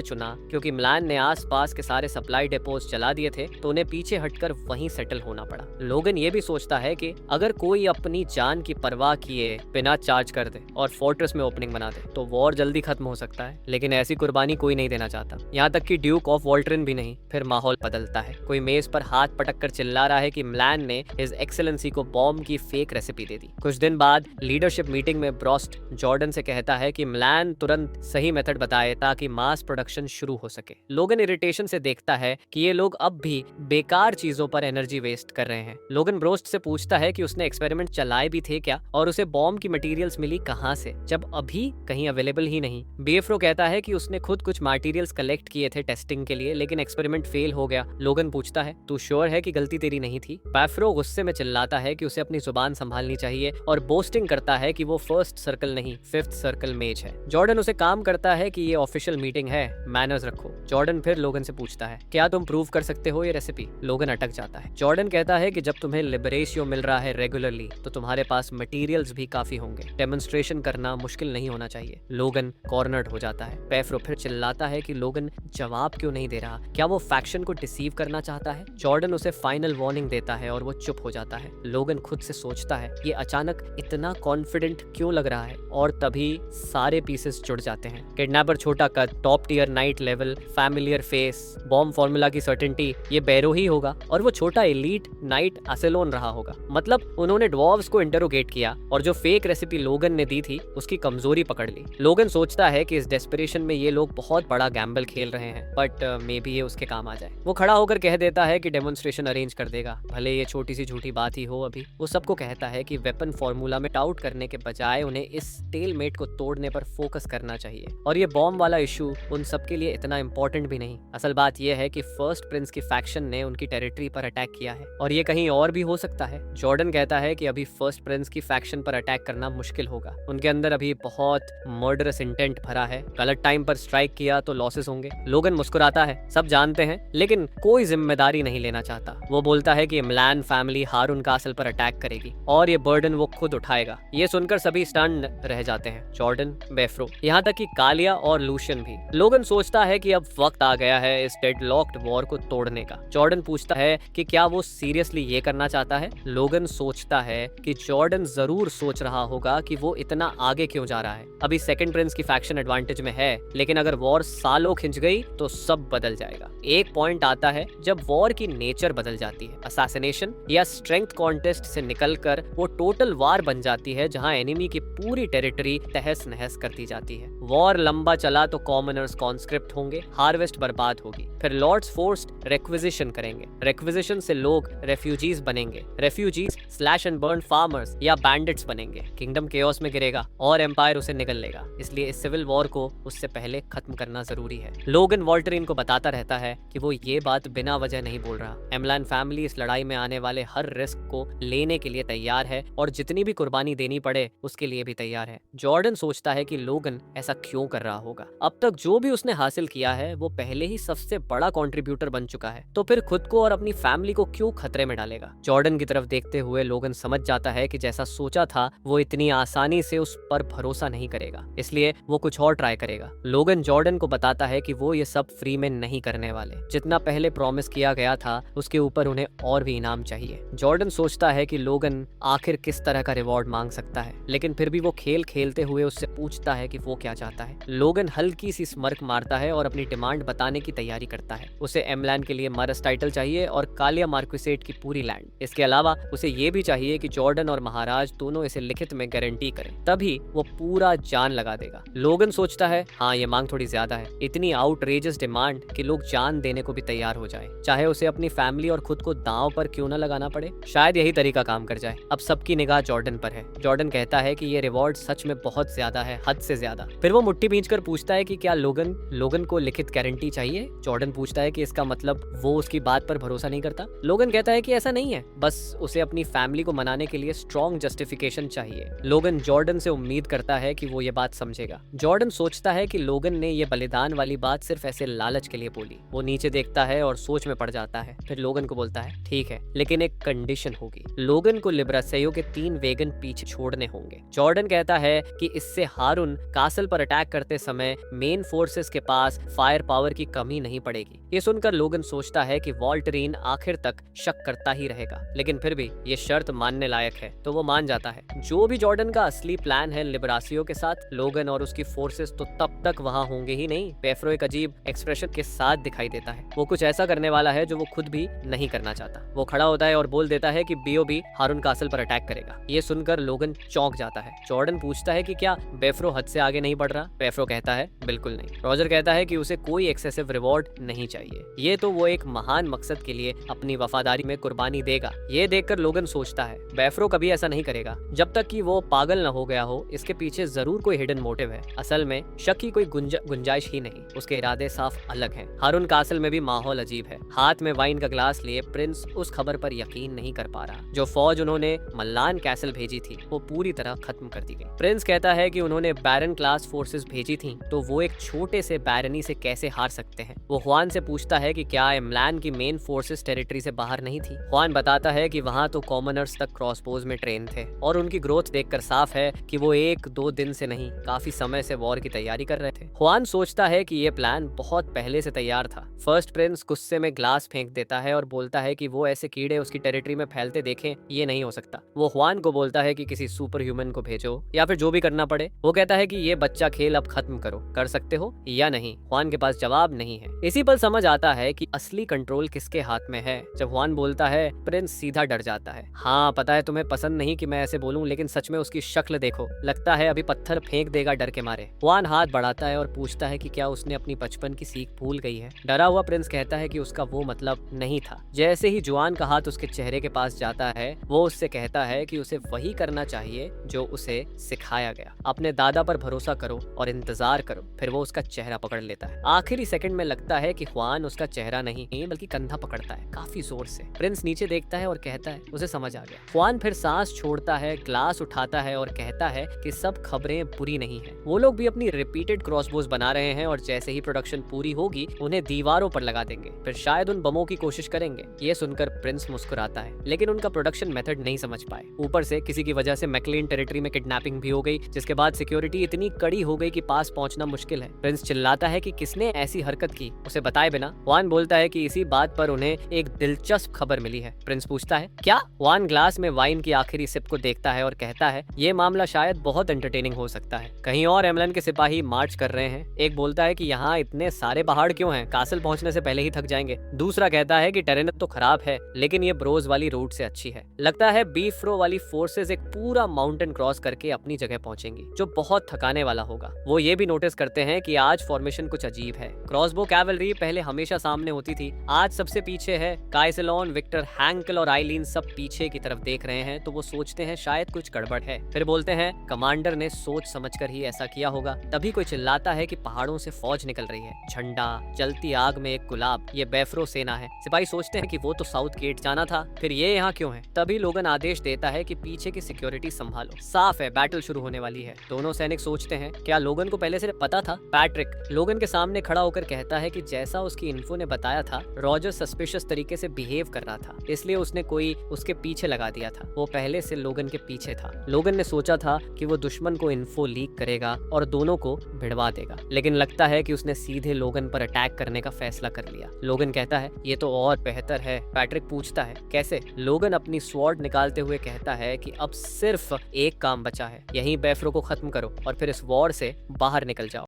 चुना, क्योंकि मिलान ने आसपास के सारे सप्लाई डिपोज चला दिए थे, तो उन्हें पीछे हटकर वहीं सेटल होना पड़ा। लोगन ये भी सोचता है कि अगर कोई अपनी जान की परवाह किए बिना चार्ज कर दे और फोर्ट्रेस में ओपनिंग बना दे, तो वॉर जल्दी खत्म हो सकता है। लेकिन ऐसी कुर्बानी कोई नहीं देना चाहता, यहाँ तक कि ड्यूक ऑफ वॉल्ट्रिन भी नहीं। फिर माहौल बदलता है। कोई मेज पर हाथ पटक कर चिल्ला रहा है कि मिलान ने हिज एक्सेलेंसी को बॉम्ब की फेक रेसिपी दे दी। कुछ दिन बाद लीडरशिप मीटिंग में ब्रॉस्ट जॉर्डन से कहता है कि मिलान तुरंत सही मेथड बताए ताकि मास प्रोडक्शन शुरू हो सके। लोगन इरिटेशन से देखता है कि ये लोग अब भी बेकार चीजों पर एनर्जी वेस्ट कर रहे हैं। लोगन ब्रोस्ट से पूछता है कि उसने एक्सपेरिमेंट चलाए भी थे क्या, और उसे बॉम्ब की मटेरियल्स मिली कहाँ से, जब अभी कहीं अवेलेबल ही नहीं। बीएफरो कहता है कि उसने खुद कुछ मटेरियल्स कलेक्ट किए थे टेस्टिंग के लिए, लेकिन एक्सपेरिमेंट फेल हो गया। लोगन पूछता है तू श्योर है कि गलती तेरी नहीं थी। बैफ्रो गुस्से में चिल्लाता है कि उसे अपनी जुबान संभालनी चाहिए, और बोस्टिंग करता है कि वो फर्स्ट सर्कल नहीं 5th सर्कल मेज है। जॉर्डन उसे काम करता है कि ये ऑफिशियल मीटिंग है, मैनर्स रखो। जॉर्डन फिर लोगन से पूछता है क्या तुम प्रूव कर सकते हो ये रेसिपी। लोगन अटक जाता है। जॉर्डन कहता है कि जब तुम्हें लिबरेशियो मिल रहा है रेगुलरली, तो तुम्हारे पास मटेरियल्स भी काफी होंगे, डेमोन्स्ट्रेशन करना मुश्किल नहीं होना चाहिए। लोगन कॉर्नर्ड हो जाता है। बैफ्रो फिर चिल्लाता है कि लोगन जवाब क्यों नहीं दे रहा, क्या वो फैक्शन को डिसीव करना चाहता है। जॉर्डन उसे फाइनल वार्निंग देता है और वो चुप हो जाता है। लोगन खुद से सोचता है ये अचानक इतना कॉन्फिडेंट क्यों लग रहा है, और तभी सारे पीसेस जुड़ जाते हैं। किडनैपर छोटा कद, top tier knight level, familiar face, bomb formula की सर्टेनिटी, ये बैरो ही होगा, और वो छोटा एलीट नाइट असेलोन रहा होगा। मतलब उन्होंने ड्वार्व्स को इंटरोगेट किया और जो फेक रेसिपी लोगन ने दी थी उसकी कमजोरी पकड़ ली। लोगन सोचता है कि इस डेस्परेशन में ये लोग बहुत बड़ा गैम्बल खेल रहे हैं, बट मे बी ये उसके काम आ जाए। वो खड़ा होकर कह देता है कि डेमोन्स्ट्रेशन अरेंज कर देगा, भले ये छोटी सी झूठी बात ही हो। अभी वो सबको कहता है कि वेपन फॉर्मूला में डाउट करने के बजाय उन्हें इस स्टेलमेट को तोड़ने पर फोकस करना चाहिए, और ये बॉम्ब वाला इशू उन सबके लिए इतना इंपॉर्टेंट भी नहीं। असल बात यह है कि फर्स्ट प्रिंस की फैक्शन ने उनकी टेरिटरी पर अटैक किया है, और ये कहीं और भी हो सकता है। जॉर्डन कहता है कि अभी फर्स्ट प्रिंस की फैक्शन पर अटैक करना मुश्किल होगा, उनके अंदर अभी बहुत मर्डरस इंटेंट भरा है, गलत टाइम पर स्ट्राइक किया तो लॉसेस होंगे। लोगन मुस्कुराता है, सब जानते हैं, लेकिन कोई जिम्मेदारी नहीं लेना चाहता। वो बोलता है कि मिलान फैमिली हारून कासल पर अटैक करेगी और ये बर्डन वो खुद उठाएगा। ये सुनकर सभी स्टन रह जाते हैं, जॉर्डन, बैफ्रो, यहाँ तक कि कालिया और लूशियन भी। लोगन सोचता है कि अब वक्त आ गया है इस डेडलॉक्ड वॉर को तोड़ने का। जॉर्डन पूछता है कि क्या वो सीरियसली ये करना चाहता है। लोगन सोचता है कि जॉर्डन जरूर सोच रहा होगा कि वो इतना आगे क्यों जा रहा है। अभी सेकंड प्रिंस की फैक्शन एडवांटेज में है, लेकिन अगर वॉर 7 मालो खिंच गई तो सब बदल जाएगा। एक पॉइंट आता है जब वॉर की नेचर बदल जाती है। असैसिनेशन या स्ट्रेंथ कॉन्टेस्ट से निकलकर वो टोटल वार बन जाती है, जहां एनिमी की पूरी टेरिटरी तहस नहस कर दी जाती है। वॉर लंबा चला तो कॉमनर्स कॉन्स्क्रिप्ट होंगे, हार्वेस्ट बर्बाद होगी, फिर लॉर्ड्स फोर्स्ड रिक्विजिशन करेंगे, रिक्विजिशन से लोग रेफ्यूजीज बनेंगे, refugees slash and burn farmers या बैंडिट्स बनेंगे, किंगडम केओस में गिरेगा और एम्पायर उसे निगल लेगा। इसलिए इस सिविल वॉर को उससे पहले खत्म करना जरूरी है। लोगन वॉल्टरिन को बताता रहता है कि वो ये बात बिना वजह नहीं बोल रहा। एमलान फैमिली इस लड़ाई में आने वाले हर रिस्क को लेने के लिए तैयार है और जितनी भी कुर्बानी देनी पड़े उसके लिए भी तैयार है। जॉर्डन सोचता है कि लोगन ऐसा क्यों कर रहा होगा। अब तक जो भी उसने हासिल किया है वो पहले ही सबसे बड़ा कंट्रीब्यूटर बन चुका है, तो फिर खुद को और अपनी फैमिली को क्यों खतरे में डालेगा। जॉर्डन की तरफ देखते हुए लोगन समझ जाता है कि जैसा सोचा था वो इतनी आसानी से उस पर भरोसा नहीं करेगा, इसलिए वो कुछ और ट्राई करेगा। लोगन जॉर्डन को बताता है कि वो ये सब फ्री में नहीं करने वाले। जितना पहले प्रॉमिस किया गया था उसके ऊपर उन्हें और भी इनाम चाहिए। जॉर्डन सोचता है कि लोगन आखिर किस तरह का रिवॉर्ड मांग सकता है, लेकिन फिर भी वो खेल खेलते हुए उससे पूछता है कि वो क्या चाहता है। लोगन हल्की सी स्मर्क मारता है और अपनी डिमांड बताने की तैयारी करता है। उसे एमलैन के लिए मरस टाइटल चाहिए और कालिया मार्क्विसेट की पूरी लैंड। इसके अलावा उसे ये भी चाहिए कि जॉर्डन और महाराज दोनों इसे लिखित में गारंटी करें, तभी वो पूरा जान लगा देगा। लोगन सोचता है हाँ ये मांग थोड़ी ज्यादा है, इतनी आउटरेजियस डिमांड कि लोग जान देने को भी तैयार हो जाए, चाहे उसे अपनी फैमिली और खुद को दांव पर क्यों न लगाना पड़े। शायद यही तरीका काम कर जाए। अब सबकी निगाह जॉर्डन पर है। जॉर्डन कहता है कि ये रिवॉर्ड सच में बहुत ज्यादा है, हद से ज्यादा। फिर वो मुट्ठी भींचकर पूछता है कि क्या लोगन को लिखित गारंटी चाहिए। जॉर्डन पूछता है कि इसका मतलब वो उसकी बात पर भरोसा नहीं करता। लोगन कहता है कि ऐसा नहीं है, बस उसे अपनी फैमिली को मनाने के लिए स्ट्रॉन्ग जस्टिफिकेशन चाहिए। लोगन जॉर्डन से उम्मीद करता है कि वो ये बात समझेगा। जॉर्डन सोचता है कि लोगन ने ये बलिदान वाली बात सिर्फ ऐसे लालच के लिए बोली। वो नीचे देखता है और सोच में पड़ जाता है। फिर लोगन को बोलता है ठीक है, लेकिन एक कंडीशन होगी। लोगन को लिब्रासेयो के 3 वेगन पीछे छोड़ने होंगे। जॉर्डन कहता है कि इससे हारून कासल पर अटैक करते समय मेन फोर्सेस के पास फायर पावर की कमी नहीं पड़ेगी। ये सुनकर लोगन सोचता है कि वॉल्टरीन आखिर तक शक करता ही रहेगा, लेकिन फिर भी ये शर्त मानने लायक है, तो वो मान जाता है। जो भी जॉर्डन का असली प्लान है लिब्रासियो के साथ, लोगन और उसकी फोर्सेस तो तब तक वहां होंगे ही नहीं। पेफ्रो एक अजीब एक्सप्रेशन के साथ दिखाई देता है। वो कुछ ऐसा करने वाला है जो वो खुद भी नहीं करना चाहता। वो खड़ा होता है और बोल देता है कि बीओबी हारून कासल पर अटैक करेगा। ये सुनकर लोगन चौंक जाता है। जॉर्डन पूछता है कि क्या पेफ्रो हद से आगे नहीं बढ़ रहा। पेफ्रो कहता है बिल्कुल नहीं। रॉजर कहता है कि उसे कोई एक्सेसिव रिवॉर्ड नहीं चाहिए, ये तो वो एक महान मकसद के लिए अपनी वफादारी में कुर्बानी देगा। ये देखकर लोगन सोचता है बेफ्रो कभी ऐसा नहीं करेगा जब तक कि वो पागल न हो गया हो। इसके पीछे जरूर कोई हिडन मोटिव है। असल में शक की कोई गुंजाइश ही नहीं। उसके इरादे साफ अलग हैं। हारून कासल में भी माहौल अजीब है। हाथ में वाइन का ग्लास लिए प्रिंस उस खबर पर यकीन नहीं कर पा रहा। जो फौज उन्होंने मल्लान कैसल भेजी थी वो पूरी तरह खत्म कर दी गई। प्रिंस कहता है कि उन्होंने बैरन क्लास फोर्सेस भेजी थी, तो वो एक छोटे से बैरनी से कैसे हार सकते हैं। वो ख्वान से पूछता है कि क्या एमलान की मेन फोर्सेस टेरिटरी से बाहर नहीं थी। ख्वान बताता है कि वहाँ तो कॉमनर्स तक क्रॉसबोज में ट्रेन थे और उनकी ग्रोथ देखकर साफ है कि वो 1-2 दिन से नहीं काफी समय से वॉर की तैयारी कर रहे थे। ख्वान सोचता है कि ये प्लान बहुत पहले से तैयार था। फर्स्ट प्रिंस गुस्से में ग्लास फेंक देता है और बोलता है कि वो ऐसे कीड़े उसकी टेरिटरी में फैलते देखें ये नहीं हो सकता। वो ख्वान को बोलता है कि किसी सुपर ह्यूमन को भेजो या फिर जो भी करना पड़े। वो कहता है कि ये बच्चा खेल अब खत्म करो, कर सकते हो या नहीं। ख्वान के पास जवाब नहीं है। इसी पर समझ आता है कि असली कंट्रोल किसके हाथ में है। जब ख्वान बोलता है प्रिंस सीधा डर जाता है। हाँ पता है तुम्हें पसंद नहीं कि मैं ऐसे बोलूं, लेकिन सच में उसकी शक्ल देखो, लगता है अभी पत्थर फेंक देगा डर के मारे। ख्वान हाथ बढ़ाता है और पूछता है कि क्या उसने अपनी बचपन की सीख भूल गई है। डरा हुआ प्रिंस कहता है कि उसका वो मतलब नहीं था। जैसे ही जुआन का हाथ उसके चेहरे के पास जाता है वो उससे कहता है कि उसे वही करना चाहिए जो उसे सिखाया गया। अपने दादा पर भरोसा करो और इंतजार करो। फिर वो उसका चेहरा पकड़ लेता है। आखिरी सेकंड में लगता है कि ख्वान उसका चेहरा नहीं बल्कि कंधा पकड़ता है काफी जोर से। प्रिंस नीचे देखता है और कहता है उसे समझ आ गया। ख्वान फिर सांस छोड़ता है, ग्लास उठाता है और कहता है कि सब खबरें बुरी नहीं है। वो लोग भी अपनी रिपीटेड क्रॉसबोज बना रहे हैं और जैसे ही प्रोडक्शन पूरी होगी उन्हें दीवारों पर लगा देंगे, फिर शायद उन बमों की कोशिश करेंगे। ये सुनकर प्रिंस मुस्कुराता है, लेकिन उनका प्रोडक्शन मेथड नहीं समझ पाए। ऊपर से किसी की वजह से मैकलेन टेरिटरी में किडनैपिंग भी हो गई, जिसके बाद सिक्योरिटी इतनी कड़ी हो गई कि पास पहुंचना मुश्किल है। प्रिंस चिल्लाता है कि किसने ऐसी हरकत की, उसे बताए बिना। वान बोलता है कि इसी बात पर उन्हें एक दिलचस्प खबर मिली है। प्रिंस पूछता है क्या? वान ग्लास में वाइन की आखिरी सिप को देखता है और कहता है ये मामला शायद बहुत एंटरटेनिंग हो सकता है। कहीं और एमलन के सिपाही मार्च कर रहे हैं। एक बोलता है कि यहाँ इतने सारे पहाड़ क्यों हैं, कासल पहुंचने से पहले ही थक जाएंगे। दूसरा कहता है कि टेरेनत तो खराब है लेकिन ये ब्रोज वाली रूट से अच्छी है। लगता है बीफ्रो वाली फोर्सेस एक पूरा माउंटेन क्रॉस करके अपनी जगह पहुंचेंगी, जो बहुत थकाने वाला होगा। वो ये भी नोटिस करते हैं कि आज फॉर्मेशन कुछ अजीब है। क्रॉसबो कैवलरी पहले हमेशा सामने होती थी, आज सबसे पीछे है। काइसेलोन, विक्टर, हैंकल और आइलीन सब पीछे की तरफ देख रहे हैं, तो वो सोचते हैं शायद कुछ गड़बड़ है। फिर बोलते हैं कमांडर ने सोच समझकर ही ऐसा किया होगा। तभी कोई चिल्लाता है कि पहाड़ों से फौज निकल रही है, झंडा, जलती आग में एक गुलाब, ये बेफ्रो सेना है। सिपाही सोचते हैं कि वो तो साउथ गेट जाना था, फिर ये यहाँ क्यों है? तभी लोगन आदेश देता है कि पीछे की सिक्योरिटी संभालो, साफ है बैटल शुरू होने वाली है। दोनों सैनिक सोचते हैं क्या लोगन को पहले से पता था? पैट्रिक लोगन के सामने खड़ा होकर कहता है कि जैसा उसकी इन्फो ने बताया था, रॉजर सस्पिशियस तरीके से बिहेव कर रहा था, इसलिए उसने कोई उसके पीछे लगा दिया था। वो पहले से लोगन के पीछे था। लोगन ने सोचा था कि वो दुश्मन को इन्फो लीक करेगा और दोनों को भिड़वा देगा, लेकिन लगता है कि उसने सीधे लोगन पर अटैक करने का फैसला कर लिया। लोगन कहता है ये तो और बेहतर है। पैट्रिक पूछता है कैसे? लोगन अपनी स्वॉर्ड निकालते हुए कहता है कि अब सिर्फ एक काम बचा है, यहीं बेफ्रो को खत्म करो और फिर इस वॉर से बाहर निकल जाओ।